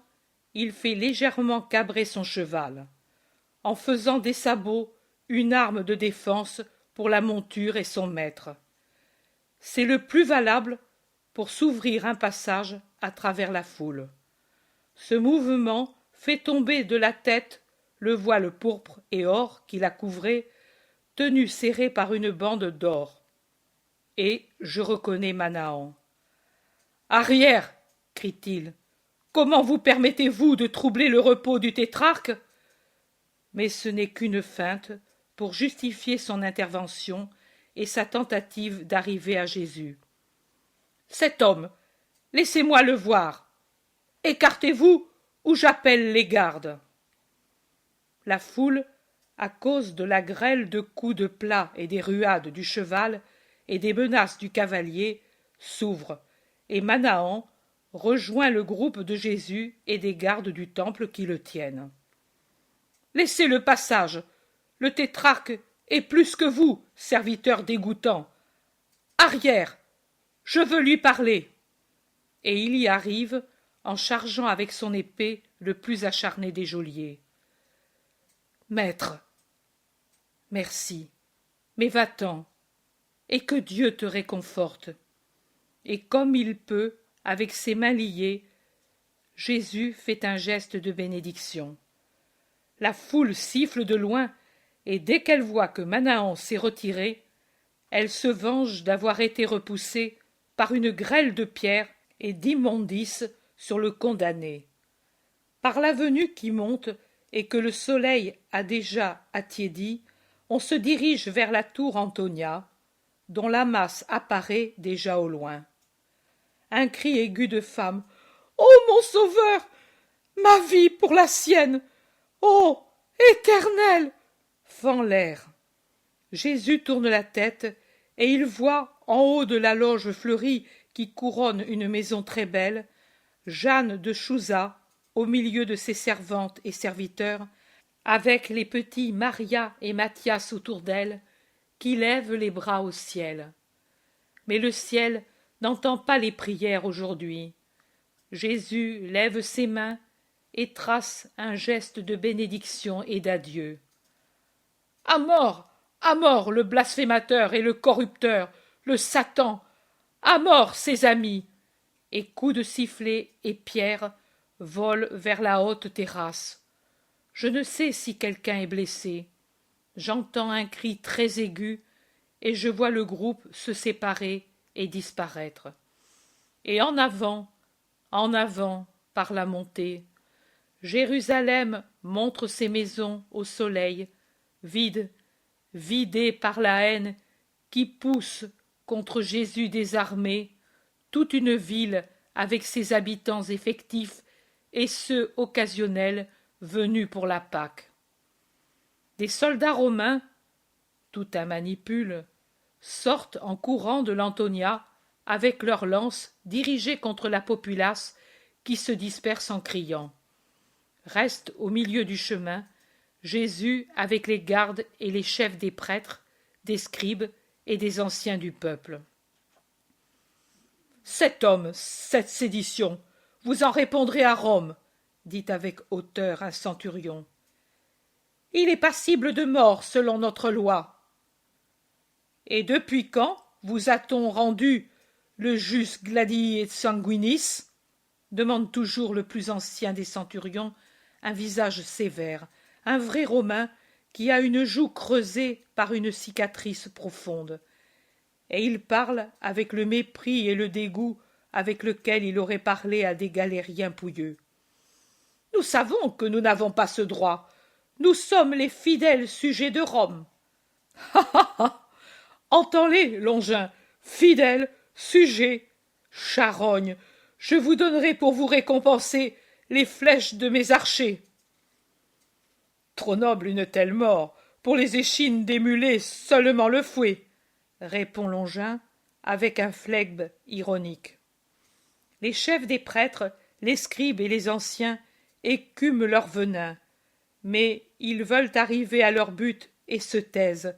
il fait légèrement cabrer son cheval, en faisant des sabots une arme de défense pour la monture et son maître. C'est le plus valable pour s'ouvrir un passage à travers la foule. Ce mouvement fait tomber de la tête le voile pourpre et or qui la couvrait, tenu serré par une bande d'or. Et je reconnais Manahan. « Arrière !» crie-t-il. « Comment vous permettez-vous de troubler le repos du tétrarque ?» Mais ce n'est qu'une feinte pour justifier son intervention et sa tentative d'arriver à Jésus. « Cet homme, laissez-moi le voir. Écartez-vous ou j'appelle les gardes. » La foule, à cause de la grêle de coups de plat et des ruades du cheval et des menaces du cavalier, s'ouvre, et Manahan rejoint le groupe de Jésus et des gardes du temple qui le tiennent. « Laissez le passage. Le tétrarque est plus que vous, serviteur dégoûtant. Arrière. Je veux lui parler. » Et il y arrive, en chargeant avec son épée le plus acharné des geôliers. « Maître, merci, mais va-t'en, et que Dieu te réconforte. » Et comme il peut, avec ses mains liées, Jésus fait un geste de bénédiction. La foule siffle de loin, et dès qu'elle voit que Manahan s'est retiré, elle se venge d'avoir été repoussée par une grêle de pierres et d'immondices sur le condamné. Par l'avenue qui monte et que le soleil a déjà attiédi, on se dirige vers la tour Antonia, dont la masse apparaît déjà au loin. Un cri aigu de femme. « Ô mon sauveur! Ma vie pour la sienne! Ô Éternel !» fend l'air. Jésus tourne la tête et il voit, en haut de la loge fleurie qui couronne une maison très belle, Jeanne de Chouza, au milieu de ses servantes et serviteurs, avec les petits Maria et Mathias autour d'elle, qui lèvent les bras au ciel. Mais le ciel n'entend pas les prières aujourd'hui. Jésus lève ses mains et trace un geste de bénédiction et d'adieu. À mort le blasphémateur et le corrupteur, le Satan, à mort ses amis. Et coups de sifflet et pierres volent vers la haute terrasse. Je ne sais si quelqu'un est blessé. J'entends un cri très aigu et je vois le groupe se séparer et disparaître. Et en avant, par la montée, Jérusalem montre ses maisons au soleil, vides, vidées par la haine qui pousse contre Jésus désarmé, toute une ville avec ses habitants effectifs et ceux occasionnels venus pour la Pâque. Des soldats romains, tout un manipule, sortent en courant de l'Antonia avec leurs lances dirigées contre la populace qui se disperse en criant. Reste au milieu du chemin Jésus avec les gardes et les chefs des prêtres, des scribes et des anciens du peuple. Cet homme, cette sédition, vous en répondrez à Rome, dit avec hauteur un centurion. Il est passible de mort selon notre loi. Et depuis quand vous a-t-on rendu le jus gladii sanguinis? Demande toujours le plus ancien des centurions, un visage sévère, un vrai Romain qui a une joue creusée par une cicatrice profonde. Et il parle avec le mépris et le dégoût avec lequel il aurait parlé à des galériens pouilleux. Nous savons que nous n'avons pas ce droit. Nous sommes les fidèles sujets de Rome. Ha ha ha! Entends-les, Longin, fidèles, sujets, charogne, je vous donnerai pour vous récompenser les flèches de mes archers. Trop noble une telle mort, pour les échines d'émuler seulement le fouet, répond Longin avec un flegme ironique. Les chefs des prêtres, les scribes et les anciens écument leur venin, mais ils veulent arriver à leur but et se taisent.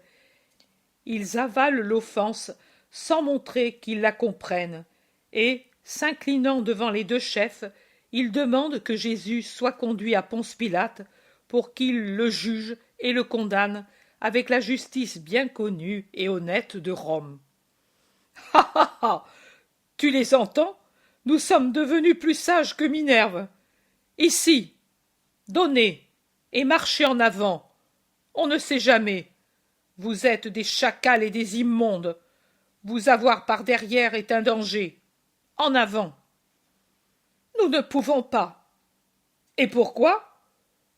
Ils avalent l'offense sans montrer qu'ils la comprennent, et, s'inclinant devant les deux chefs, ils demandent que Jésus soit conduit à Ponce Pilate pour qu'il le juge et le condamne avec la justice bien connue et honnête de Rome. Ha ha ha! Tu les entends? Nous sommes devenus plus sages que Minerve. Ici, donnez et marchez en avant. On ne sait jamais. Vous êtes des chacals et des immondes. Vous avoir par derrière est un danger. En avant. Nous ne pouvons pas. Et pourquoi?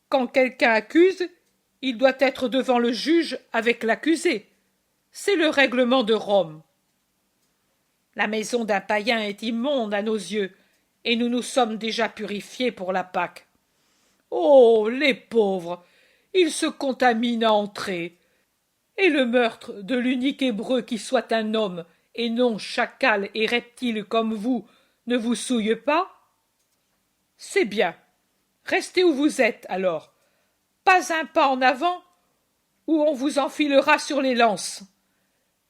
Quand quelqu'un accuse, il doit être devant le juge avec l'accusé. C'est le règlement de Rome. La maison d'un païen est immonde à nos yeux, et nous nous sommes déjà purifiés pour la Pâque. Oh, les pauvres! Ils se contaminent à entrer. Et le meurtre de l'unique Hébreu qui soit un homme, et non chacal et reptile comme vous, ne vous souille pas? C'est bien. Restez où vous êtes, alors. Pas un pas en avant, ou on vous enfilera sur les lances.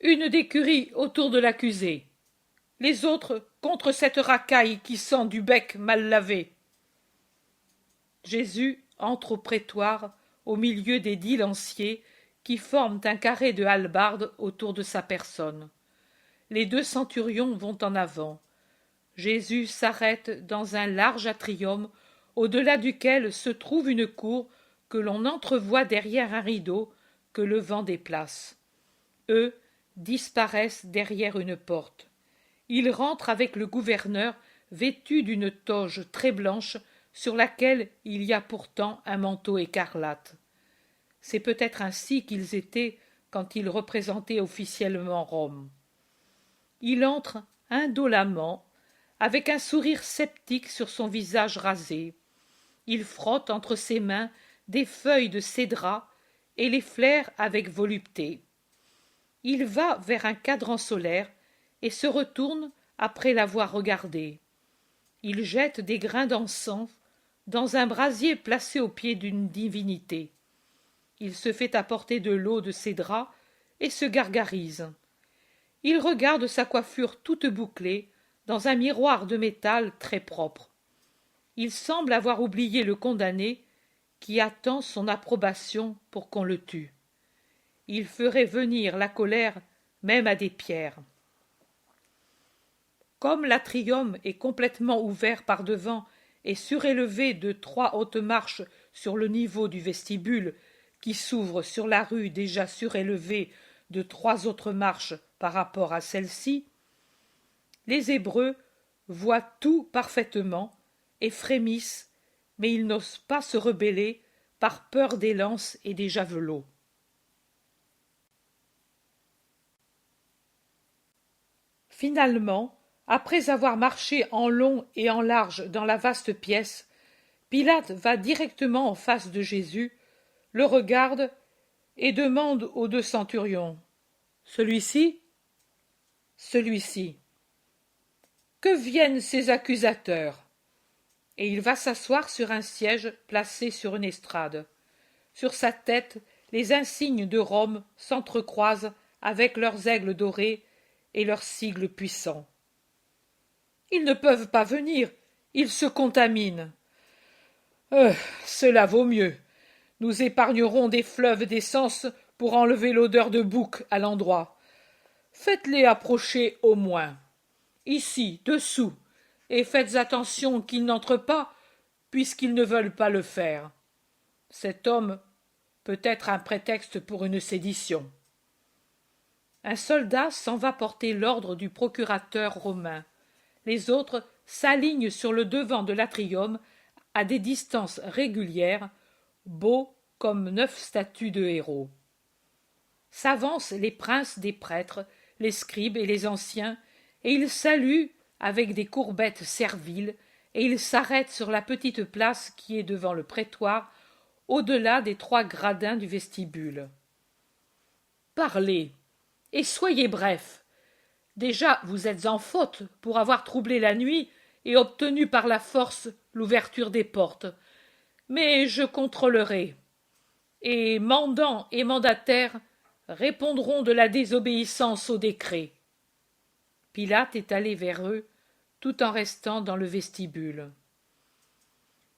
Une d'écurie autour de l'accusé. Les autres contre cette racaille qui sent du bec mal lavé. Jésus entre au prétoire au milieu des 10 lanciers qui forment un carré de hallebardes autour de sa personne. Les 2 centurions vont en avant. Jésus s'arrête dans un large atrium au-delà duquel se trouve une cour que l'on entrevoit derrière un rideau que le vent déplace. Eux disparaissent derrière une porte. Il rentre avec le gouverneur vêtu d'une toge très blanche sur laquelle il y a pourtant un manteau écarlate. C'est peut-être ainsi qu'ils étaient quand ils représentaient officiellement Rome. Il entre indolemment, avec un sourire sceptique sur son visage rasé. Il frotte entre ses mains des feuilles de cédrat et les flaire avec volupté. Il va vers un cadran solaire et se retourne après l'avoir regardé. Il jette des grains d'encens dans un brasier placé au pied d'une divinité. Il se fait apporter de l'eau de cédrat et se gargarise. Il regarde sa coiffure toute bouclée dans un miroir de métal très propre. Il semble avoir oublié le condamné qui attend son approbation pour qu'on le tue. Il ferait venir la colère même à des pierres. Comme l'atrium est complètement ouvert par devant et surélevé de 3 hautes marches sur le niveau du vestibule, qui s'ouvre sur la rue déjà surélevée de 3 autres marches par rapport à celle-ci, les Hébreux voient tout parfaitement et frémissent, mais ils n'osent pas se rebeller par peur des lances et des javelots. Finalement, après avoir marché en long et en large dans la vaste pièce, Pilate va directement en face de Jésus, le regarde et demande aux 2 centurions: « Celui-ci » ? Celui-ci. « Que viennent ces accusateurs ?» Et il va s'asseoir sur un siège placé sur une estrade. Sur sa tête, les insignes de Rome s'entrecroisent avec leurs aigles dorés et leurs sigles puissants. Ils ne peuvent pas venir, ils se contaminent. Cela vaut mieux. Nous épargnerons des fleuves d'essence pour enlever l'odeur de bouc à l'endroit. Faites-les approcher au moins. Ici, dessous, et faites attention qu'ils n'entrent pas, puisqu'ils ne veulent pas le faire. Cet homme peut être un prétexte pour une sédition. Un soldat s'en va porter l'ordre du procurateur romain. Les autres s'alignent sur le devant de l'atrium à des distances régulières, beaux comme 9 statues de héros. S'avancent les princes des prêtres, les scribes et les anciens, et ils saluent avec des courbettes serviles, et ils s'arrêtent sur la petite place qui est devant le prétoire, au-delà des 3 gradins du vestibule. Parlez, et soyez brefs. Déjà vous êtes en faute pour avoir troublé la nuit et obtenu par la force l'ouverture des portes. Mais je contrôlerai. Et mandants et mandataires répondront de la désobéissance au décret. Pilate est allé vers eux, tout en restant dans le vestibule.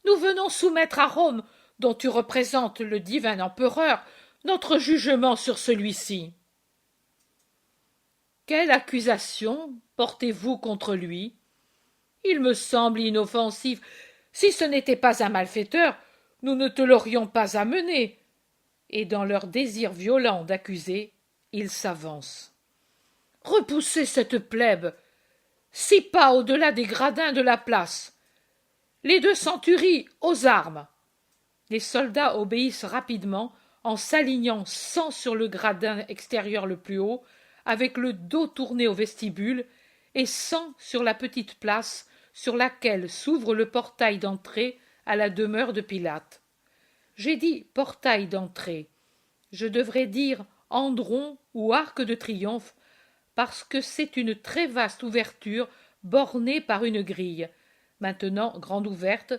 Nous venons soumettre à Rome, dont tu représentes le divin empereur, notre jugement sur celui-ci. Quelle accusation portez-vous contre lui? Il me semble inoffensif. Si ce n'était pas un malfaiteur, nous ne te l'aurions pas amené. Et dans leur désir violent d'accuser, ils s'avancent. Repoussez cette plèbe, 6 pas au-delà des gradins de la place. Les 2 centuries, aux armes. Les soldats obéissent rapidement en s'alignant 100 sur le gradin extérieur le plus haut, avec le dos tourné au vestibule, et 100 sur la petite place sur laquelle s'ouvre le portail d'entrée à la demeure de Pilate. J'ai dit portail d'entrée. Je devrais dire andron ou arc de triomphe, parce que c'est une très vaste ouverture bornée par une grille, maintenant grande ouverte,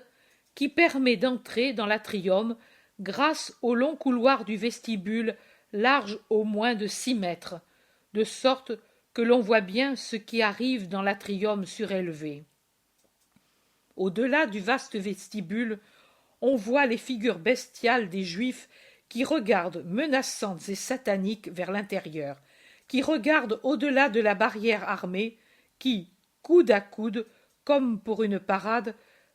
qui permet d'entrer dans l'atrium grâce au long couloir du vestibule large au moins de 6 mètres, de sorte que l'on voit bien ce qui arrive dans l'atrium surélevé. Au-delà du vaste vestibule, on voit les figures bestiales des Juifs qui regardent menaçantes et sataniques vers l'intérieur, qui regardent au-delà de la barrière armée, qui, coude à coude, comme pour une parade,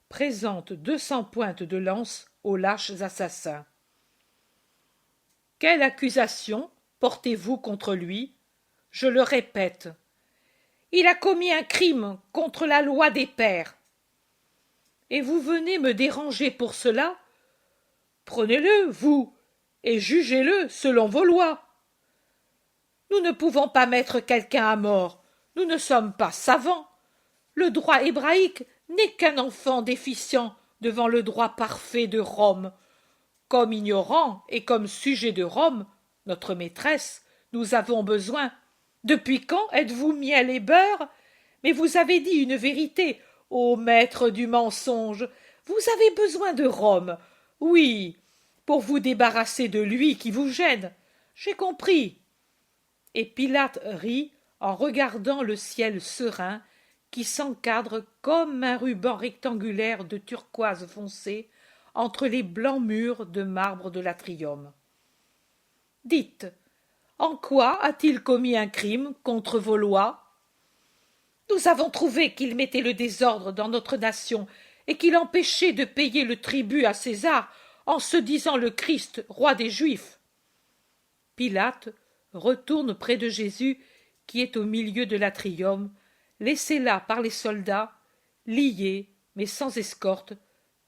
présentent 200 pointes de lance aux lâches assassins. Quelle accusation portez-vous contre lui? Je le répète. Il a commis un crime contre la loi des pères. Et vous venez me déranger pour cela? Prenez-le, vous, et jugez-le selon vos lois. Nous ne pouvons pas mettre quelqu'un à mort, nous ne sommes pas savants. Le droit hébraïque n'est qu'un enfant déficient devant le droit parfait de Rome. Comme ignorants et comme sujets de Rome, notre maîtresse, nous avons besoin. Depuis quand êtes-vous miel et beurre? Mais vous avez dit une vérité, ô maître du mensonge. Vous avez besoin de Rome. Oui, pour vous débarrasser de lui qui vous gêne. J'ai compris. Et Pilate rit en regardant le ciel serein qui s'encadre comme un ruban rectangulaire de turquoise foncé entre les blancs murs de marbre de l'atrium. Dites, en quoi a-t-il commis un crime contre vos lois? Nous avons trouvé qu'il mettait le désordre dans notre nation et qu'il empêchait de payer le tribut à César en se disant le Christ, roi des Juifs. Pilate retourne près de Jésus qui est au milieu de l'atrium, laissé là par les soldats, lié mais sans escorte,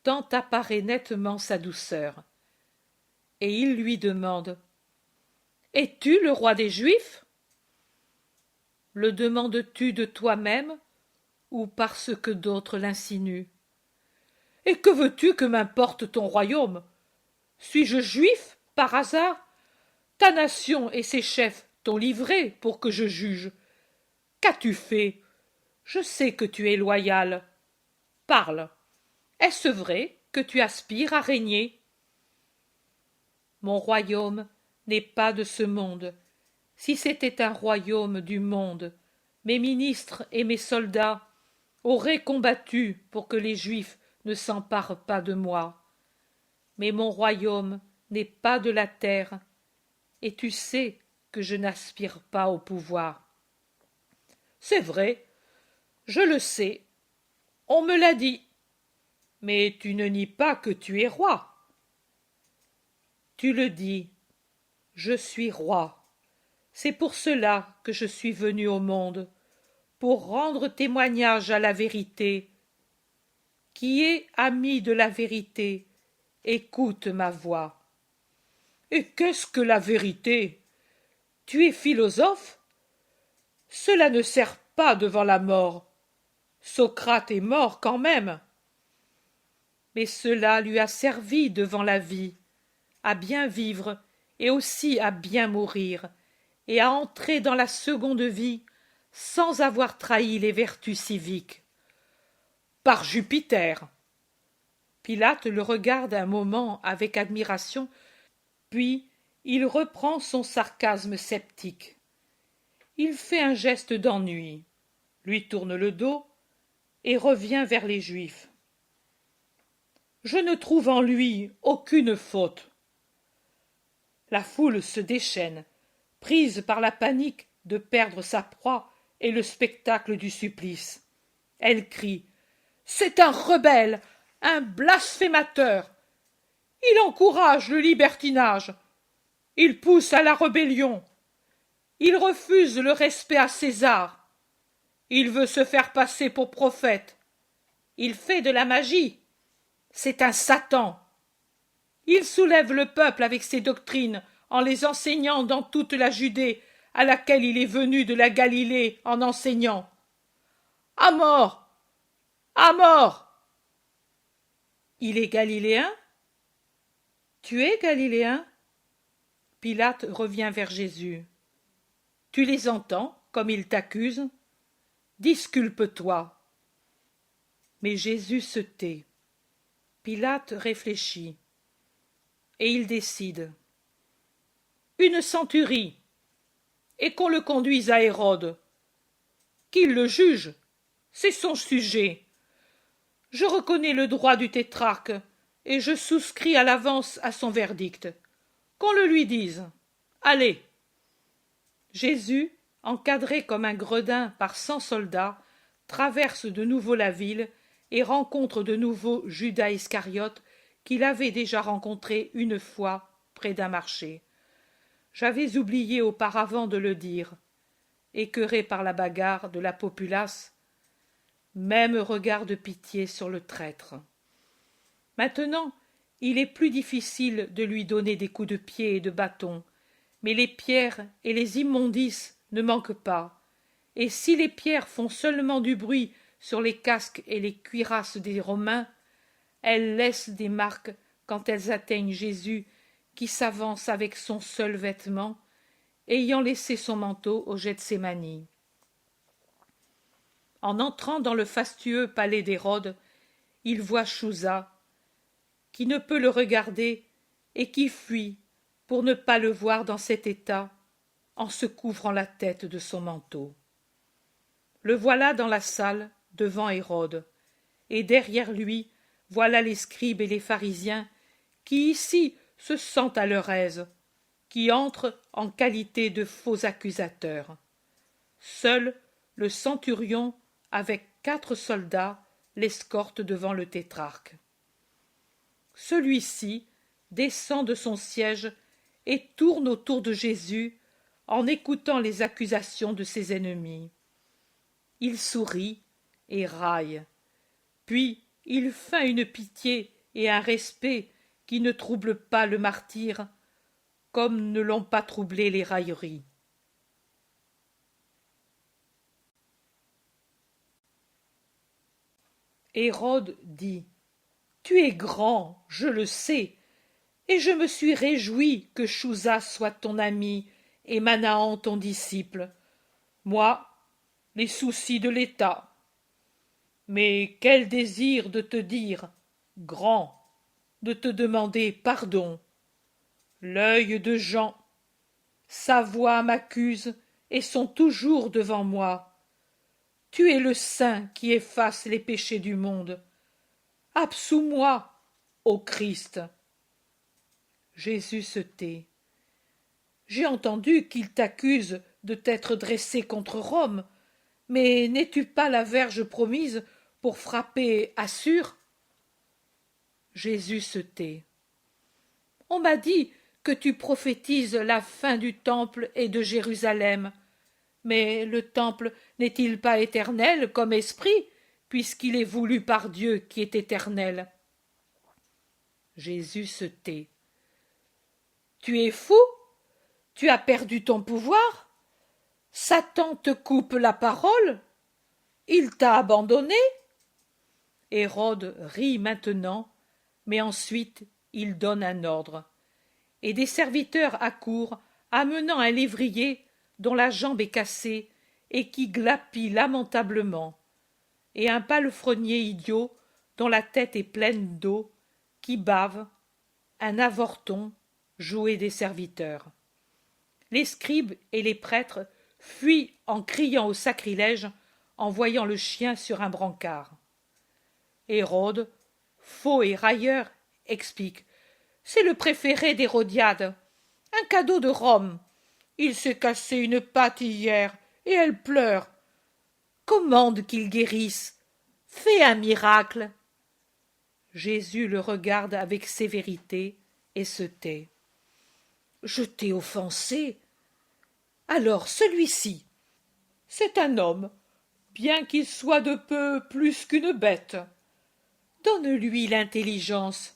tant apparaît nettement sa douceur. Et il lui demande « Es-tu le roi des Juifs ?» Le demandes-tu de toi-même ou parce que d'autres l'insinuent? Et que veux-tu que m'importe ton royaume? Suis-je juif par hasard? Ta nation et ses chefs t'ont livré pour que je juge. Qu'as-tu fait? Je sais que tu es loyal. Parle. Est-ce vrai que tu aspires à régner? Mon royaume n'est pas de ce monde. Si c'était un royaume du monde, mes ministres et mes soldats auraient combattu pour que les Juifs ne s'emparent pas de moi. Mais mon royaume n'est pas de la terre, et tu sais que je n'aspire pas au pouvoir. C'est vrai, je le sais, on me l'a dit, mais tu ne nies pas que tu es roi. Tu le dis, je suis roi. C'est pour cela que je suis venu au monde, pour rendre témoignage à la vérité. Qui est ami de la vérité, écoute ma voix. Et qu'est-ce que la vérité? Tu es philosophe? Cela ne sert pas devant la mort. Socrate est mort quand même. Mais cela lui a servi devant la vie, à bien vivre et aussi à bien mourir, et à entrer dans la seconde vie sans avoir trahi les vertus civiques. Par Jupiter! Pilate le regarde un moment avec admiration, puis il reprend son sarcasme sceptique. Il fait un geste d'ennui, lui tourne le dos et revient vers les Juifs. Je ne trouve en lui aucune faute. La foule se déchaîne, prise par la panique de perdre sa proie et le spectacle du supplice. Elle crie « C'est un rebelle, un blasphémateur. Il encourage le libertinage. Il pousse à la rébellion. Il refuse le respect à César. Il veut se faire passer pour prophète. Il fait de la magie. C'est un Satan. Il soulève le peuple avec ses doctrines en les enseignant dans toute la Judée à laquelle il est venu de la Galilée en enseignant. À mort! À mort! Il est galiléen? Tu es galiléen? Pilate revient vers Jésus. Tu les entends comme ils t'accusent? Disculpe-toi. Mais Jésus se tait. Pilate réfléchit. Et il décide. Une centurie, et qu'on le conduise à Hérode. Qu'il le juge, c'est son sujet. Je reconnais le droit du tétrarque, et je souscris à l'avance à son verdict. Qu'on le lui dise. Allez. Jésus, encadré comme un gredin par 100 soldats, traverse de nouveau la ville et rencontre de nouveau Judas Iscariote, qu'il avait déjà rencontré une fois près d'un marché. J'avais oublié auparavant de le dire, écœuré par la bagarre de la populace, même regard de pitié sur le traître. Maintenant, il est plus difficile de lui donner des coups de pied et de bâton, mais les pierres et les immondices ne manquent pas, et si les pierres font seulement du bruit sur les casques et les cuirasses des Romains, elles laissent des marques quand elles atteignent Jésus qui s'avance avec son seul vêtement, ayant laissé son manteau au Gethsémani. En entrant dans le fastueux palais d'Hérode, il voit Chouza, qui ne peut le regarder et qui fuit pour ne pas le voir dans cet état, en se couvrant la tête de son manteau. Le voilà dans la salle, devant Hérode, et derrière lui, voilà les scribes et les pharisiens qui ici se sentent à leur aise, qui entrent en qualité de faux accusateurs. Seul le centurion, avec 4 soldats, l'escorte devant le tétrarque. Celui-ci descend de son siège et tourne autour de Jésus en écoutant les accusations de ses ennemis. Il sourit et raille, puis il feint une pitié et un respect qui ne troublent pas le martyr, comme ne l'ont pas troublé les railleries. Hérode dit: Tu es grand, je le sais, et je me suis réjoui que Chouza soit ton ami et Manahan ton disciple. Moi, les soucis de l'État. Mais quel désir de te dire, grand, de te demander pardon. L'œil de Jean, sa voix m'accuse et sont toujours devant moi. Tu es le saint qui efface les péchés du monde. Absous-moi, ô Christ. Jésus se tait. J'ai entendu qu'il t'accuse de t'être dressé contre Rome, mais n'es-tu pas la verge promise pour frapper Assur? Jésus se tait. On m'a dit que tu prophétises la fin du temple et de Jérusalem. Mais le temple n'est-il pas éternel comme esprit, puisqu'il est voulu par Dieu qui est éternel? Jésus se tait. Tu es fou? Tu as perdu ton pouvoir? Satan te coupe la parole? Il t'a abandonné? Hérode rit maintenant, mais ensuite il donne un ordre, et des serviteurs accourent, amenant un lévrier dont la jambe est cassée et qui glapit lamentablement, et un palefrenier idiot dont la tête est pleine d'eau, qui bave, un avorton jouet des serviteurs. Les scribes et les prêtres fuient en criant au sacrilège en voyant le chien sur un brancard. Hérode, faux et railleur, explique: c'est le préféré d'Hérodiade, un cadeau de Rome. Il s'est cassé une patte hier et elle pleure. Commande qu'il guérisse. Fais un miracle. Jésus le regarde avec sévérité et se tait. Je t'ai offensé. Alors celui-ci, c'est un homme, bien qu'il soit de peu plus qu'une bête. Donne-lui l'intelligence,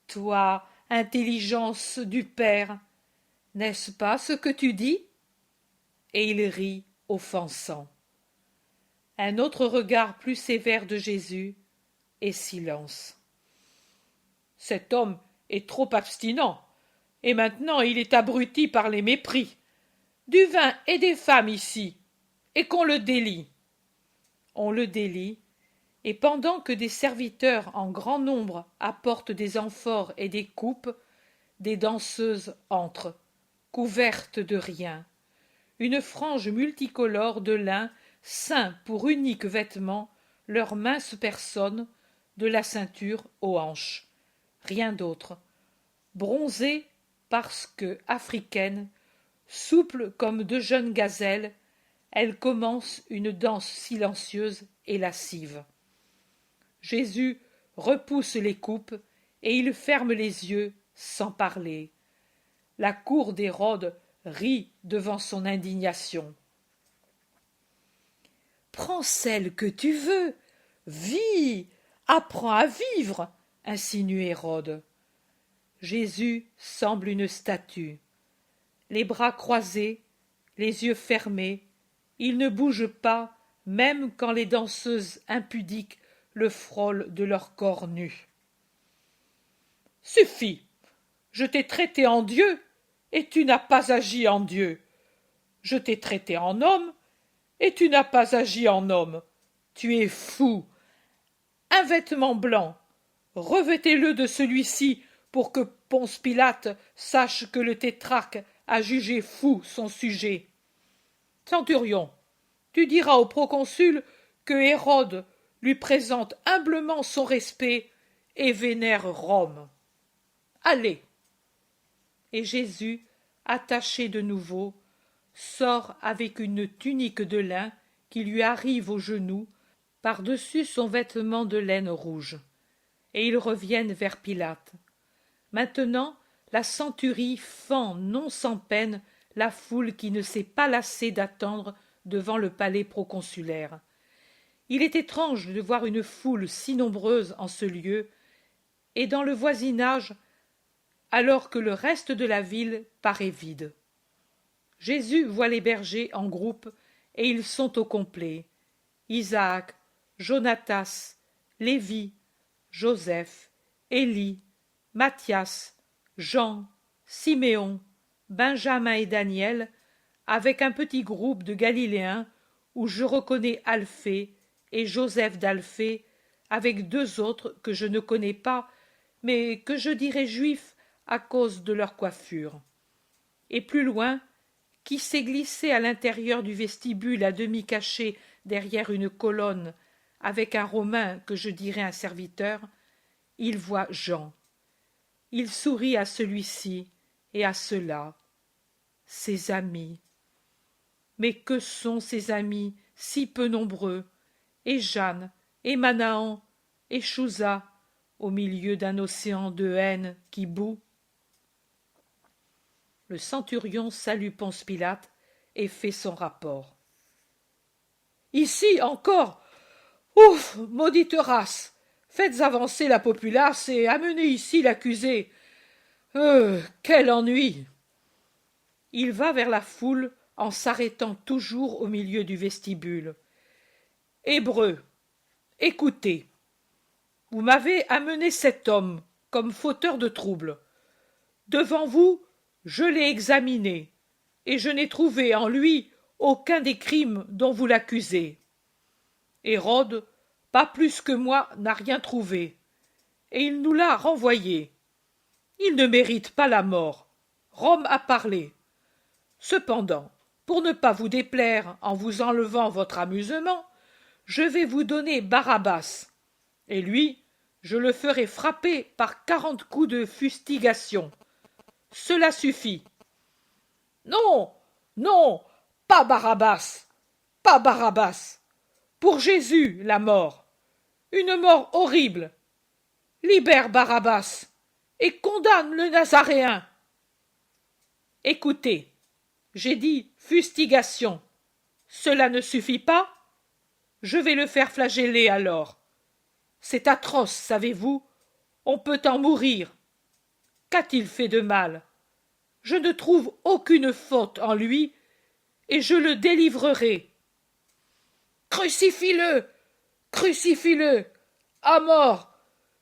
toi, intelligence du Père. N'est-ce pas ce que tu dis? Et il rit, offensant. Un autre regard plus sévère de Jésus, et silence. Cet homme est trop abstinent, et maintenant il est abruti par les mépris. Du vin et des femmes ici, et qu'on le délie. On le délie, et pendant que des serviteurs en grand nombre apportent des amphores et des coupes, des danseuses entrent, couvertes de rien, une frange multicolore de lin ceint pour unique vêtement leurs minces personnes de la ceinture aux hanches, rien d'autre, bronzées parce que africaines, souples comme de jeunes gazelles, elles commencent une danse silencieuse et lascive. Jésus repousse les coupes et il ferme les yeux sans parler. La cour d'Hérode rit devant son indignation. « Prends celle que tu veux, vis, apprends à vivre, insinue Hérode. Jésus semble une statue. Les bras croisés, les yeux fermés, il ne bouge pas, même quand les danseuses impudiques le frôlent de leur corps nu. « Suffit, je t'ai traité en Dieu, et tu n'as pas agi en Dieu. Je t'ai traité en homme, et tu n'as pas agi en homme. Tu es fou. Un vêtement blanc, revêtez-le de celui-ci pour que Ponce Pilate sache que le tétrarque a jugé fou son sujet. Centurion, tu diras au proconsul que Hérode lui présente humblement son respect et vénère Rome. Allez. » Et Jésus, attaché de nouveau, sort avec une tunique de lin qui lui arrive aux genoux par-dessus son vêtement de laine rouge. Et ils reviennent vers Pilate. Maintenant, la centurie fend non sans peine la foule qui ne s'est pas lassée d'attendre devant le palais proconsulaire. Il est étrange de voir une foule si nombreuse en ce lieu, et dans le voisinage, alors que le reste de la ville paraît vide. Jésus voit les bergers en groupe, et ils sont au complet. Isaac, Jonatas, Lévi, Joseph, Élie, Matthias, Jean, Siméon, Benjamin et Daniel, avec un petit groupe de Galiléens où je reconnais Alphée et Joseph d'Alphée, avec deux autres que je ne connais pas, mais que je dirais juifs à cause de leur coiffure. Et plus loin, qui s'est glissé à l'intérieur du vestibule à demi caché derrière une colonne, avec un Romain que je dirais un serviteur, il voit Jean. Il sourit à celui-ci et à ceux-là, ses amis. Mais que sont ces amis si peu nombreux, et Jeanne, et Manahan, et Chouza, au milieu d'un océan de haine qui bout? Le centurion salue Ponce Pilate et fait son rapport. Ici encore, ouf, maudite race, faites avancer la populace et amenez ici l'accusé. Quel ennui! Il va vers la foule en s'arrêtant toujours au milieu du vestibule. Hébreux, écoutez. Vous m'avez amené cet homme comme fauteur de troubles. Devant vous, je l'ai examiné, et je n'ai trouvé en lui aucun des crimes dont vous l'accusez. Hérode, pas plus que moi, n'a rien trouvé, et il nous l'a renvoyé. Il ne mérite pas la mort. Rome a parlé. Cependant, pour ne pas vous déplaire en vous enlevant votre amusement, je vais vous donner Barabbas, et lui, je le ferai frapper par 40 coups de fustigation. Cela suffit. Non, non, pas Barabbas, pas Barabbas. Pour Jésus, la mort. Une mort horrible. Libère Barabbas et condamne le Nazaréen. Écoutez, j'ai dit fustigation. Cela ne suffit pas? Je vais le faire flageller alors. C'est atroce, savez-vous. On peut en mourir. Qu'a-t-il fait de mal? Je ne trouve aucune faute en lui, et je le délivrerai. Crucifie-le! Crucifie-le! À mort!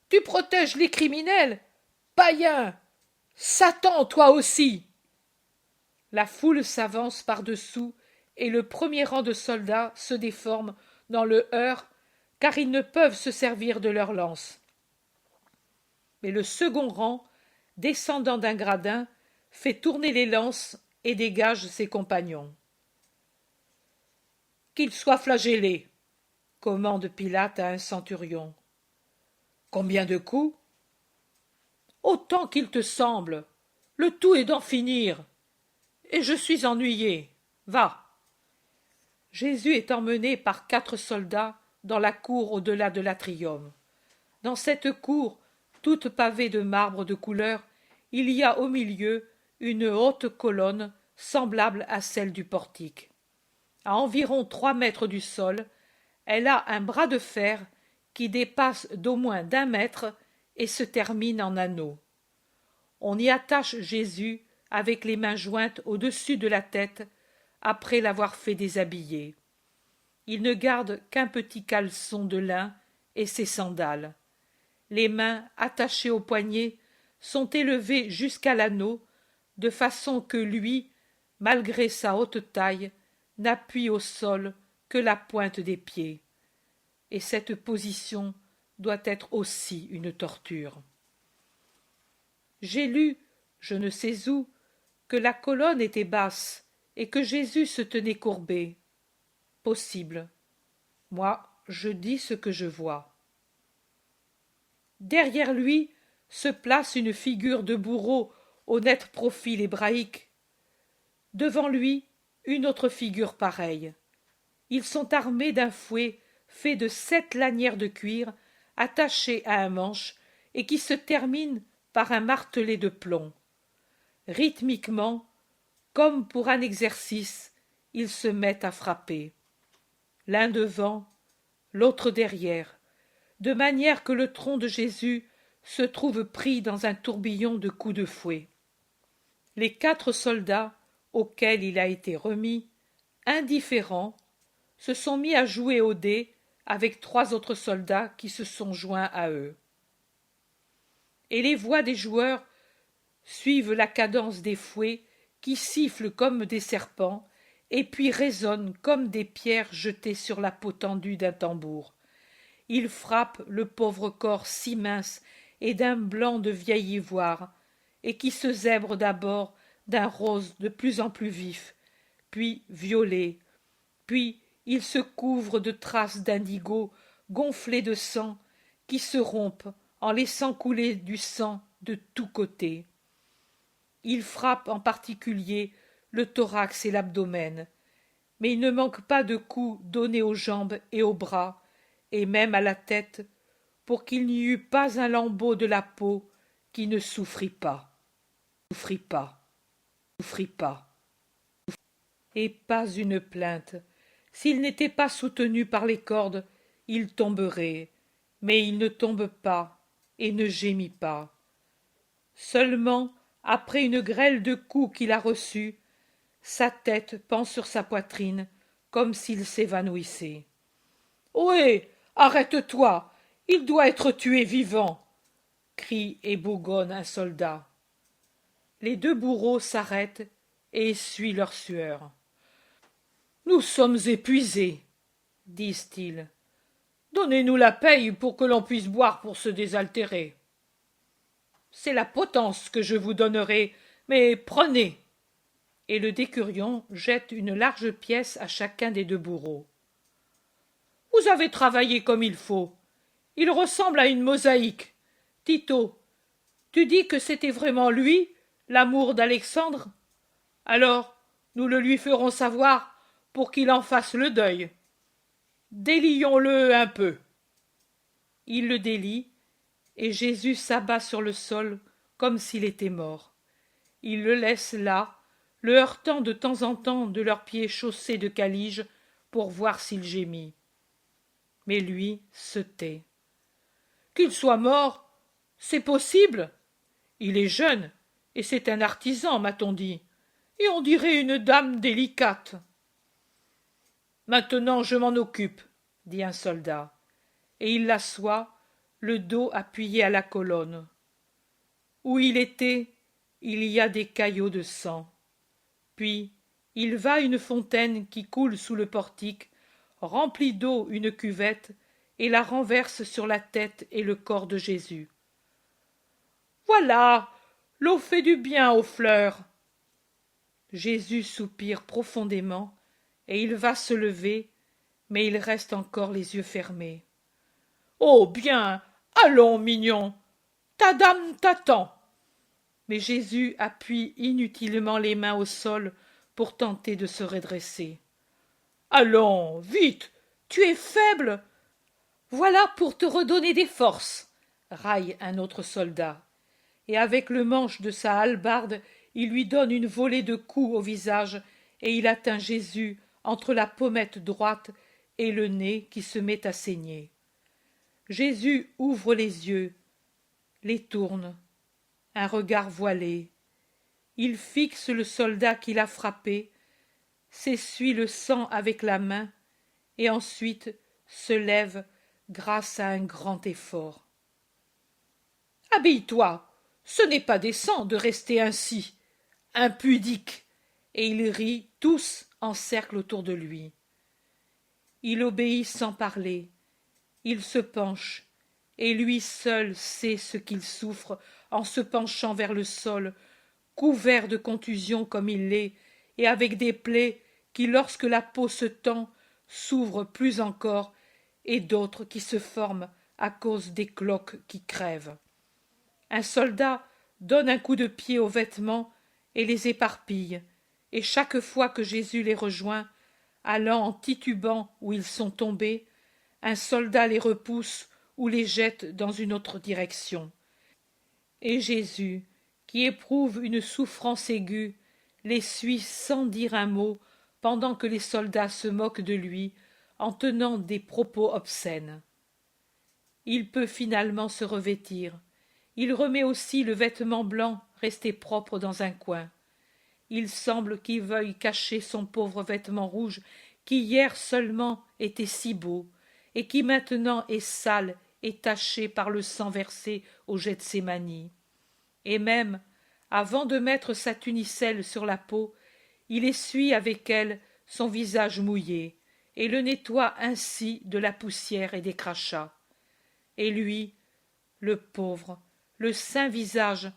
Tu protèges les criminels? Païen! Satan, toi aussi! La foule s'avance par-dessous, et le premier rang de soldats se déforme dans le heurt, car ils ne peuvent se servir de leurs lances. Mais le second rang, descendant d'un gradin, fait tourner les lances et dégage ses compagnons. Qu'il soit flagellé, commande Pilate à un centurion. Combien de coups? Autant qu'il te semble. Le tout est d'en finir. Et je suis ennuyé. Va. Jésus est emmené par 4 soldats dans la cour au-delà de l'atrium. Dans cette cour, toute pavée de marbre de couleur, il y a au milieu une haute colonne semblable à celle du portique. À environ 3 mètres du sol, elle a un bras de fer qui dépasse d'au moins d'1 mètre et se termine en anneau. On y attache Jésus avec les mains jointes au-dessus de la tête après l'avoir fait déshabiller. Il ne garde qu'un petit caleçon de lin et ses sandales. Les mains, attachées aux poignets, sont élevées jusqu'à l'anneau, de façon que lui, malgré sa haute taille, n'appuie au sol que la pointe des pieds. Et cette position doit être aussi une torture. J'ai lu, je ne sais où, que la colonne était basse et que Jésus se tenait courbé. Possible. Moi, je dis ce que je vois. Derrière lui se place une figure de bourreau au net profil hébraïque. Devant lui, une autre figure pareille. Ils sont armés d'un fouet fait de 7 lanières de cuir attachées à un manche et qui se termine par un martelet de plomb. Rythmiquement, comme pour un exercice, ils se mettent à frapper. L'un devant, l'autre derrière, de manière que le tronc de Jésus se trouve pris dans un tourbillon de coups de fouet. Les 4 soldats auxquels il a été remis, indifférents, se sont mis à jouer aux dés avec 3 autres soldats qui se sont joints à eux. Et les voix des joueurs suivent la cadence des fouets qui sifflent comme des serpents et puis résonnent comme des pierres jetées sur la peau tendue d'un tambour. Ils frappent le pauvre corps si mince et d'un blanc de vieil ivoire, et qui se zèbre d'abord d'un rose de plus en plus vif, puis violet, puis il se couvre de traces d'indigo gonflées de sang qui se rompent en laissant couler du sang de tous côtés. Il frappe en particulier le thorax et l'abdomen, mais il ne manque pas de coups donnés aux jambes et aux bras, et même à la tête, pour qu'il n'y eût pas un lambeau de la peau qui ne souffrit pas, souffrit pas, souffrit pas. Et pas une plainte. S'il n'était pas soutenu par les cordes, il tomberait, mais il ne tombe pas et ne gémit pas. Seulement, après une grêle de coups qu'il a reçus, sa tête pend sur sa poitrine comme s'il s'évanouissait. « Ohé, arrête-toi, il doit être tué vivant !» crie et bougonne un soldat. Les 2 bourreaux s'arrêtent et essuient leur sueur. « Nous sommes épuisés, disent-ils. Donnez-nous la paye pour que l'on puisse boire pour se désaltérer. C'est la potence que je vous donnerai, mais prenez. Et le décurion jette une large pièce à chacun des 2 bourreaux. Vous avez travaillé comme il faut. Il ressemble à une mosaïque. Tito, tu dis que c'était vraiment lui, l'amour d'Alexandre? Alors, nous le lui ferons savoir pour qu'il en fasse le deuil. Délions-le un peu. Il le délie, et Jésus s'abat sur le sol comme s'il était mort. Il le laisse là, le heurtant de temps en temps de leurs pieds chaussés de calige pour voir s'il gémit. Mais lui se tait. Qu'il soit mort, c'est possible. Il est jeune, et c'est un artisan, m'a-t-on dit, et on dirait une dame délicate. Maintenant je m'en occupe, dit un soldat, et il l'assoit, le dos appuyé à la colonne. Où il était, il y a des caillots de sang. Puis il va à une fontaine qui coule sous le portique, remplit d'eau une cuvette et la renverse sur la tête et le corps de Jésus. Voilà, l'eau fait du bien aux fleurs. Jésus soupire profondément et il va se lever, mais il reste encore les yeux fermés. Oh bien, allons, mignon, ta dame t'attend. Mais Jésus appuie inutilement les mains au sol pour tenter de se redresser. Allons, vite, tu es faible. Voilà pour te redonner des forces, raille un autre soldat, et avec le manche de sa hallebarde il lui donne une volée de coups au visage, et il atteint Jésus entre la pommette droite et le nez qui se met à saigner. Jésus ouvre les yeux, les tourne, un regard voilé. Il fixe le soldat qui l'a frappé, s'essuie le sang avec la main, et ensuite se lève grâce à un grand effort. « Habille-toi, ce n'est pas décent de rester ainsi, impudique !» Et ils rient tous en cercle autour de lui. Il obéit sans parler, il se penche, et lui seul sait ce qu'il souffre en se penchant vers le sol, couvert de contusions comme il l'est, et avec des plaies qui, lorsque la peau se tend, s'ouvrent plus encore, et d'autres qui se forment à cause des cloques qui crèvent. Un soldat donne un coup de pied aux vêtements et les éparpille, et chaque fois que Jésus les rejoint, allant en titubant où ils sont tombés, un soldat les repousse ou les jette dans une autre direction. Et Jésus, qui éprouve une souffrance aiguë, les suit sans dire un mot pendant que les soldats se moquent de lui en tenant des propos obscènes. Il peut finalement se revêtir. Il remet aussi le vêtement blanc resté propre dans un coin. Il semble qu'il veuille cacher son pauvre vêtement rouge qui hier seulement était si beau et qui maintenant est sale et taché par le sang versé au Gethsémani. Et même, avant de mettre sa tunicelle sur la peau, il essuie avec elle son visage mouillé et le nettoie ainsi de la poussière et des crachats. Et lui, le pauvre, le saint visage,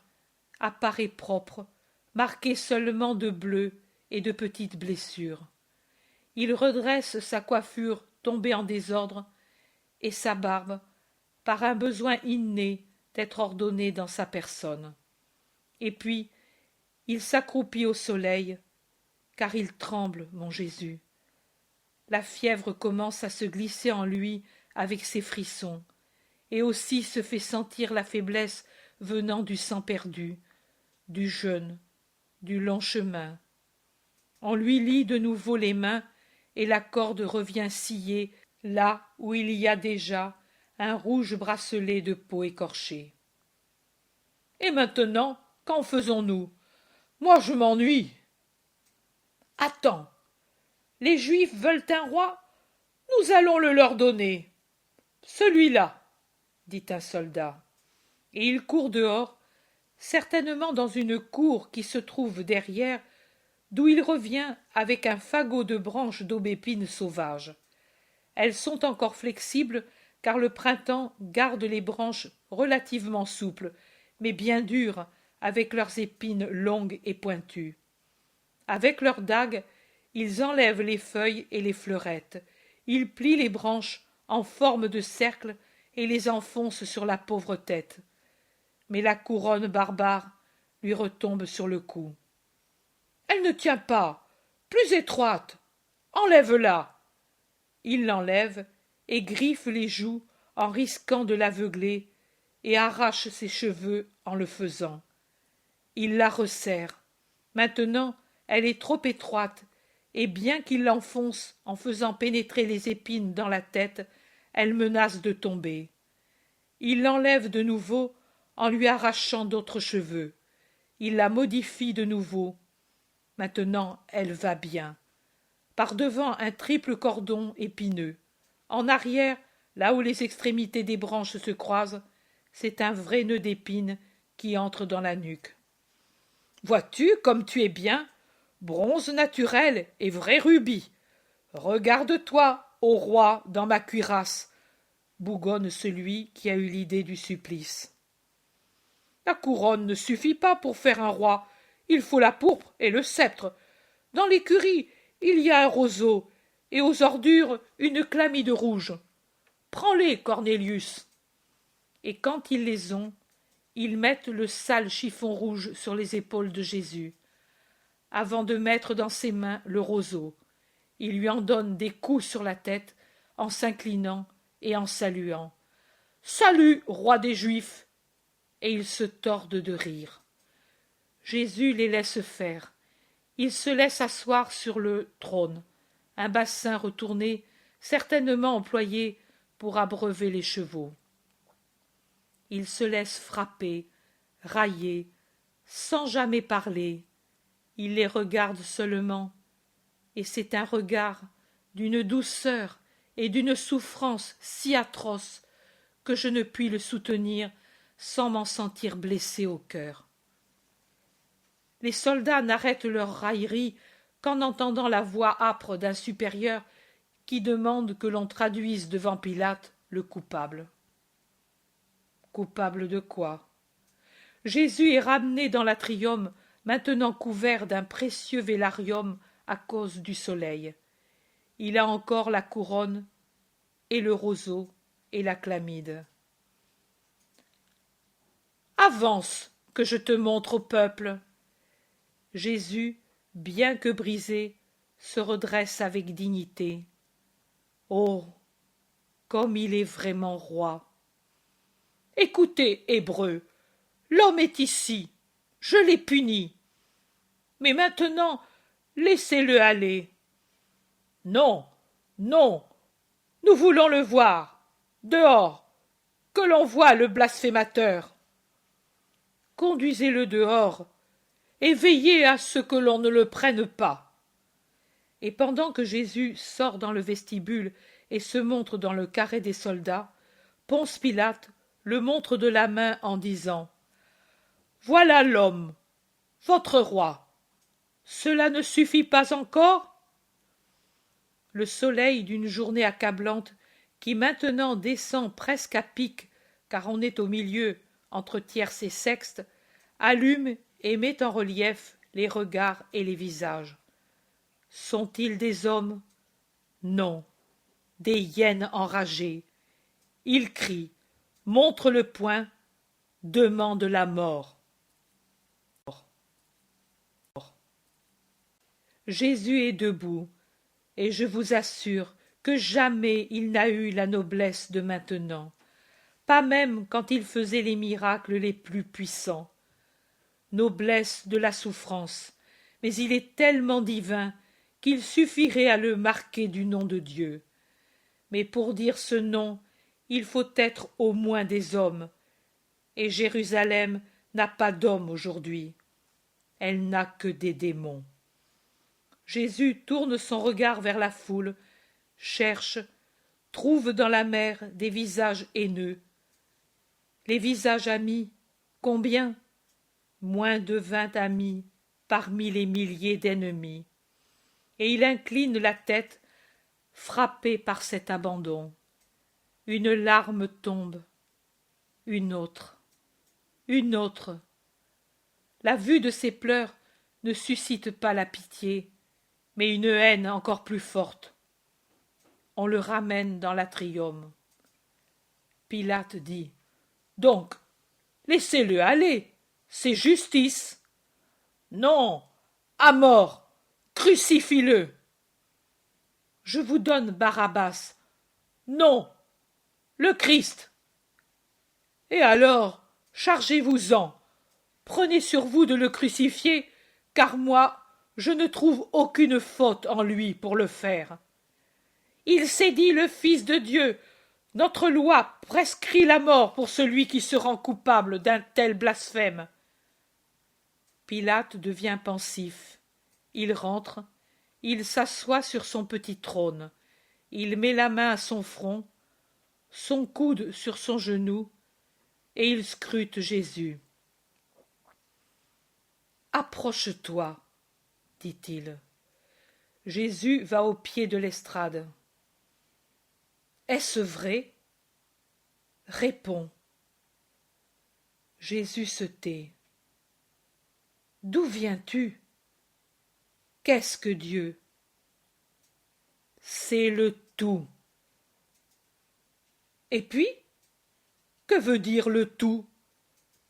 apparaît propre, marqué seulement de bleu et de petites blessures. Il redresse sa coiffure tombée en désordre et sa barbe, par un besoin inné d'être ordonnée dans sa personne. Et puis, il s'accroupit au soleil, car il tremble, mon Jésus. La fièvre commence à se glisser en lui avec ses frissons, et aussi se fait sentir la faiblesse venant du sang perdu, du jeûne, du long chemin. On lui lie de nouveau les mains, et la corde revient scier là où il y a déjà un rouge bracelet de peau écorchée. Et maintenant, qu'en faisons-nous? Moi, je m'ennuie. Attends, les Juifs veulent un roi? Nous allons le leur donner. Celui-là, dit un soldat. Et il court dehors, certainement dans une cour qui se trouve derrière, d'où il revient avec un fagot de branches d'aubépine sauvage. Elles sont encore flexibles, car le printemps garde les branches relativement souples, mais bien dures, avec leurs épines longues et pointues. Avec leurs dagues, ils enlèvent les feuilles et les fleurettes. Ils plient les branches en forme de cercle et les enfoncent sur la pauvre tête. Mais la couronne barbare lui retombe sur le cou. Elle ne tient pas, plus étroite. Enlève-la. Il l'enlève et griffe les joues en risquant de l'aveugler et arrache ses cheveux en le faisant. Il la resserre. Maintenant, elle est trop étroite, et bien qu'il l'enfonce en faisant pénétrer les épines dans la tête, elle menace de tomber. Il l'enlève de nouveau en lui arrachant d'autres cheveux. Il la modifie de nouveau. Maintenant, elle va bien. Par devant, un triple cordon épineux. En arrière, là où les extrémités des branches se croisent, c'est un vrai nœud d'épines qui entre dans la nuque. Vois-tu comme tu es bien, bronze naturel et vrai rubis. Regarde-toi, ô roi, dans ma cuirasse, bougonne celui qui a eu l'idée du supplice. La couronne ne suffit pas pour faire un roi, il faut la pourpre et le sceptre. Dans l'écurie, il y a un roseau, et aux ordures une chlamyde rouge. Prends-les, Cornélius. Et quand ils les ont, ils mettent le sale chiffon rouge sur les épaules de Jésus, avant de mettre dans ses mains le roseau. Ils lui en donnent des coups sur la tête, en s'inclinant et en saluant. « Salut, roi des Juifs !» Et ils se tordent de rire. Jésus les laisse faire. Il se laisse asseoir sur le trône, un bassin retourné, certainement employé pour abreuver les chevaux. Il se laisse frapper, railler, sans jamais parler. Il les regarde seulement, et c'est un regard d'une douceur et d'une souffrance si atroce que je ne puis le soutenir sans m'en sentir blessé au cœur. Les soldats n'arrêtent leur raillerie qu'en entendant la voix âpre d'un supérieur qui demande que l'on traduise devant Pilate le coupable. Coupable de quoi? Jésus est ramené dans l'atrium, maintenant couvert d'un précieux vélarium à cause du soleil. Il a encore la couronne et le roseau et la chlamyde. Avance, que je te montre au peuple. Jésus, bien que brisé, se redresse avec dignité. Oh, comme il est vraiment roi! Écoutez, Hébreux, l'homme est ici, je l'ai puni. Mais maintenant, laissez-le aller. Non, non, nous voulons le voir. Dehors, que l'on voie le blasphémateur. Conduisez-le dehors, et veillez à ce que l'on ne le prenne pas. Et pendant que Jésus sort dans le vestibule et se montre dans le carré des soldats, Ponce Pilate le montre de la main en disant « Voilà l'homme, votre roi. Cela ne suffit pas encore ?» Le soleil d'une journée accablante, qui maintenant descend presque à pic, car on est au milieu, entre tierce et sexte, allume et met en relief les regards et les visages. Sont-ils des hommes? Non, des hyènes enragées. Ils crient, montrent le poing, demandent la mort. Jésus est debout, et je vous assure que jamais il n'a eu la noblesse de maintenant, pas même quand il faisait les miracles les plus puissants. Noblesse de la souffrance, mais il est tellement divin qu'il suffirait à le marquer du nom de Dieu. Mais pour dire ce nom, il faut être au moins des hommes, et Jérusalem n'a pas d'hommes aujourd'hui. Elle n'a que des démons. Jésus tourne son regard vers la foule, cherche, trouve dans la mer des visages haineux. Les visages amis, combien? Moins de 20 amis parmi les milliers d'ennemis. Et il incline la tête, frappé par cet abandon. Une larme tombe, une autre, une autre. La vue de ces pleurs ne suscite pas la pitié, mais une haine encore plus forte. On le ramène dans l'atrium. Pilate dit « Donc, laissez-le aller, c'est justice. »« Non, à mort, crucifie-le. »« Je vous donne Barabbas. »« Non, le Christ. »« Et alors, chargez-vous-en, prenez sur vous de le crucifier, car moi, je ne trouve aucune faute en lui pour le faire. Il s'est dit le Fils de Dieu. Notre loi prescrit la mort pour celui qui se rend coupable d'un tel blasphème. » Pilate devient pensif. Il rentre, il s'assoit sur son petit trône, il met la main à son front, son coude sur son genou, et il scrute Jésus. « Approche-toi, dit-il. Jésus va au pied de l'estrade. Est-ce vrai? Réponds. Jésus se tait. D'où viens-tu? Qu'est-ce que Dieu? C'est le tout. Et puis, que veut dire le tout?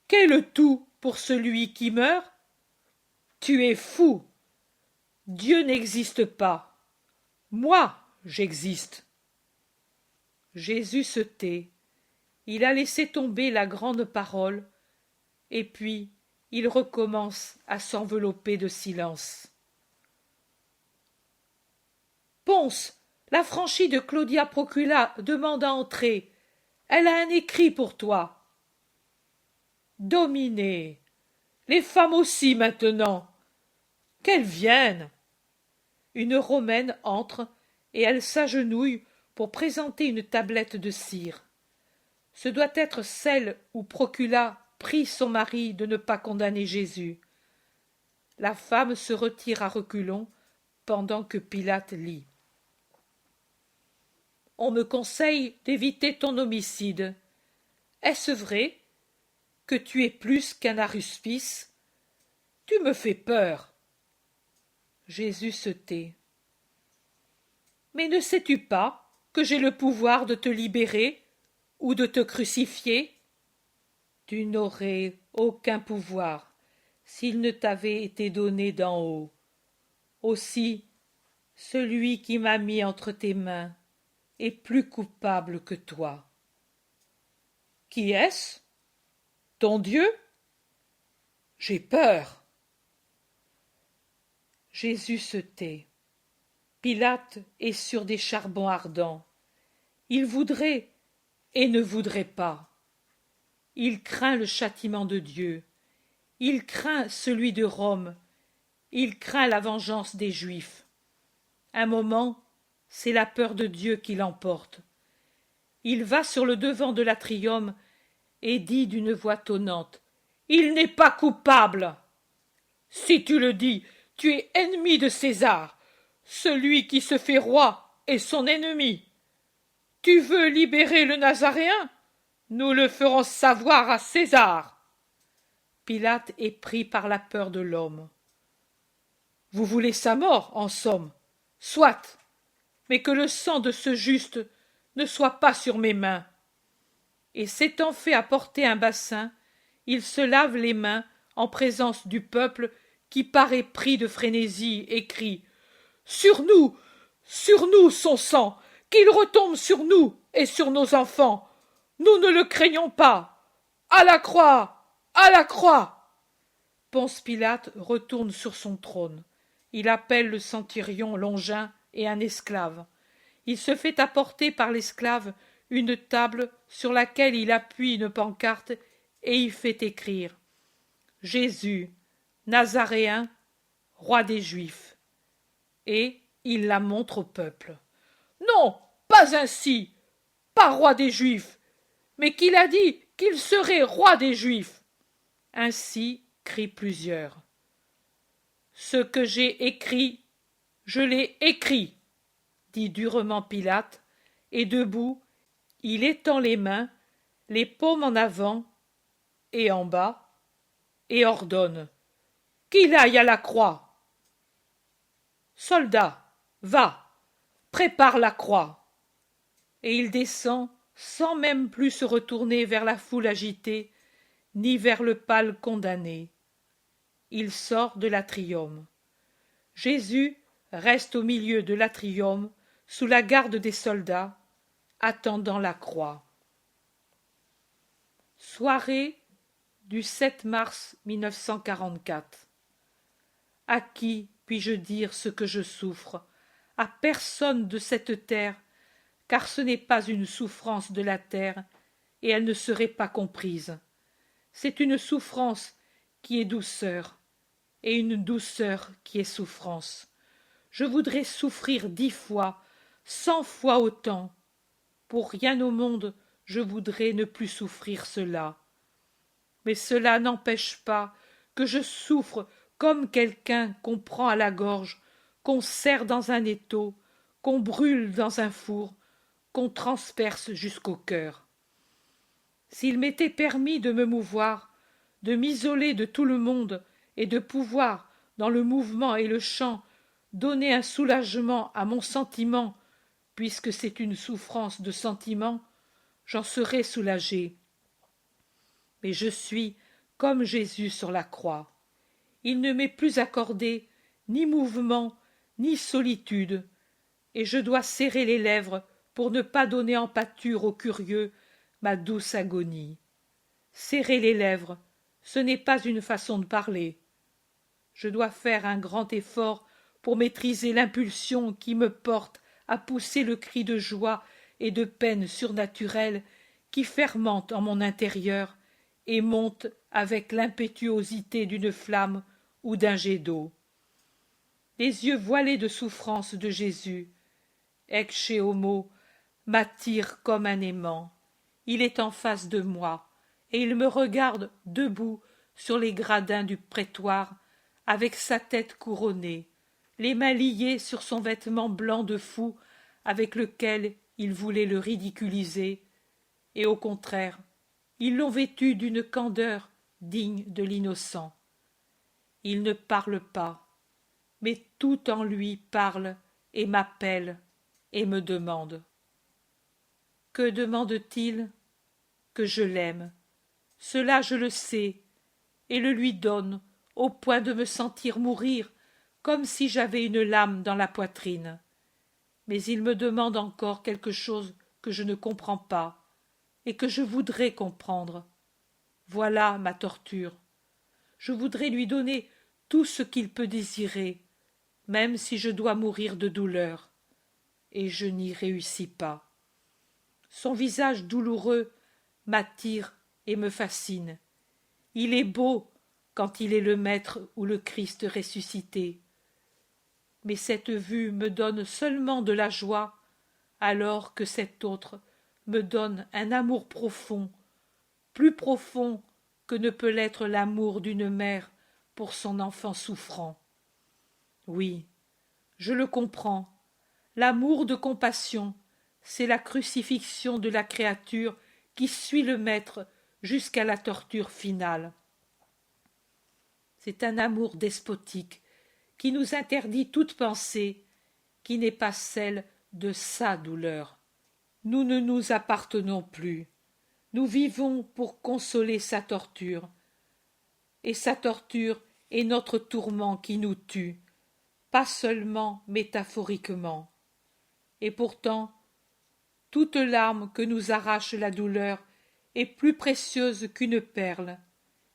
Qu'est le tout pour celui qui meurt? Tu es fou. Dieu n'existe pas. Moi, j'existe. Jésus se tait. Il a laissé tomber la grande parole, et puis il recommence à s'envelopper de silence. Ponce, l'affranchie de Claudia Procula demande à entrer. Elle a un écrit pour toi. Dominé, les femmes aussi maintenant. Qu'elles viennent. Une Romaine entre et elle s'agenouille pour présenter une tablette de cire. Ce doit être celle où Procula prie son mari de ne pas condamner Jésus. La femme se retire à reculons pendant que Pilate lit. On me conseille d'éviter ton homicide. Est-ce vrai que tu es plus qu'un aruspice? Tu me fais peur. Jésus se tait. Mais ne sais-tu pas que j'ai le pouvoir de te libérer ou de te crucifier? Tu n'aurais aucun pouvoir s'il ne t'avait été donné d'en haut. Aussi, celui qui m'a mis entre tes mains est plus coupable que toi. Qui est-ce? Ton Dieu? J'ai peur. Jésus se tait. Pilate est sur des charbons ardents. Il voudrait et ne voudrait pas. Il craint le châtiment de Dieu. Il craint celui de Rome. Il craint la vengeance des Juifs. Un moment, c'est la peur de Dieu qui l'emporte. Il va sur le devant de l'atrium et dit d'une voix tonnante: « Il n'est pas coupable. » « Si tu le dis, tu es ennemi de César. Celui qui se fait roi est son ennemi. Tu veux libérer le Nazaréen? Nous le ferons savoir à César. » Pilate est pris par la peur de l'homme. « Vous voulez sa mort, en somme. Soit, mais que le sang de ce juste ne soit pas sur mes mains. » Et s'étant fait apporter un bassin, il se lave les mains en présence du peuple qui paraît pris de frénésie et crie: « Sur nous son sang, qu'il retombe sur nous et sur nos enfants. Nous ne le craignons pas. À la croix! À la croix! » Ponce Pilate retourne sur son trône. Il appelle le centurion Longin et un esclave. Il se fait apporter par l'esclave une table sur laquelle il appuie une pancarte et y fait écrire: « Jésus, Nazaréen, roi des Juifs. » Et il la montre au peuple. « Non, pas ainsi, pas roi des Juifs, mais qu'il a dit qu'il serait roi des Juifs. » Ainsi crient plusieurs. « Ce que j'ai écrit, je l'ai écrit, » dit durement Pilate, et debout, il étend les mains, les paumes en avant et en bas, et ordonne: « Qu'il aille à la croix. » Soldat, va, prépare la croix. Et il descend sans même plus se retourner vers la foule agitée, ni vers le pâle condamné. Il sort de l'atrium. Jésus reste au milieu de l'atrium, sous la garde des soldats, attendant la croix. Soirée du 7 mars 1944. À qui puis-je dire ce que je souffre? À personne de cette terre, car ce n'est pas une souffrance de la terre, et elle ne serait pas comprise. C'est une souffrance qui est douceur, et une douceur qui est souffrance. Je voudrais souffrir 10 fois, 100 fois autant. Pour rien au monde je voudrais ne plus souffrir cela. Mais cela n'empêche pas que je souffre comme quelqu'un qu'on prend à la gorge, qu'on serre dans un étau, qu'on brûle dans un four, qu'on transperce jusqu'au cœur. S'il m'était permis de me mouvoir, de m'isoler de tout le monde et de pouvoir, dans le mouvement et le chant, donner un soulagement à mon sentiment, puisque c'est une souffrance de sentiment, j'en serais soulagé. Mais je suis comme Jésus sur la croix. Il ne m'est plus accordé ni mouvement, ni solitude, et je dois serrer les lèvres pour ne pas donner en pâture aux curieux ma douce agonie. Serrer les lèvres, Ce n'est pas une façon de parler. Je dois faire un grand effort pour maîtriser l'impulsion qui me porte à pousser le cri de joie et de peine surnaturelle qui fermente en mon intérieur et monte avec l'impétuosité d'une flamme ou d'un jet d'eau. Les yeux voilés de souffrance de Jésus, ecce homo, m'attirent comme un aimant. Il est en face de moi, et il me regarde debout sur les gradins du prétoire, avec sa tête couronnée, les mains liées sur son vêtement blanc de fou avec lequel il voulait le ridiculiser, et au contraire, ils l'ont vêtu d'une candeur digne de l'innocent. Il ne parle pas, mais tout en lui parle et m'appelle et me demande. Que demande-t-il? Que je l'aime. Cela je le sais, et le lui donne, au point de me sentir mourir, comme si j'avais une lame dans la poitrine. Mais il me demande encore quelque chose que je ne comprends pas, et que je voudrais comprendre. Voilà ma torture. Je voudrais lui donner tout ce qu'il peut désirer, même si je dois mourir de douleur, et je n'y réussis pas. Son visage douloureux m'attire et me fascine. Il est beau quand il est le Maître ou le Christ ressuscité. Mais cette vue me donne seulement de la joie, alors que cet autre me donne un amour profond, plus profond que ne peut l'être l'amour d'une mère pour son enfant souffrant. Oui, je le comprends. L'amour de compassion, c'est la crucifixion de la créature qui suit le Maître jusqu'à la torture finale. C'est un amour despotique qui nous interdit toute pensée qui n'est pas celle de sa douleur. Nous ne nous appartenons plus. Nous vivons pour consoler sa torture. Et sa torture est notre tourment qui nous tue, pas seulement métaphoriquement. Et pourtant, toute larme que nous arrache la douleur est plus précieuse qu'une perle,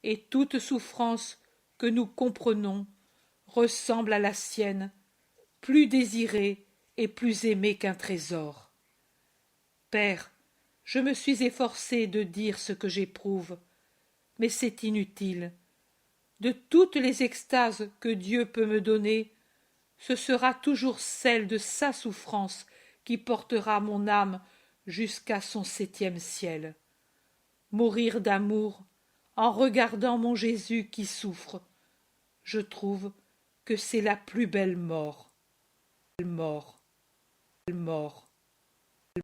et toute souffrance que nous comprenons ressemble à la sienne, plus désirée et plus aimée qu'un trésor. Père, je me suis efforcée de dire ce que j'éprouve, mais c'est inutile. De toutes les extases que Dieu peut me donner, ce sera toujours celle de sa souffrance qui portera mon âme jusqu'à son 7e ciel. Mourir d'amour en regardant mon Jésus qui souffre, je trouve que c'est la plus belle mort. Mort.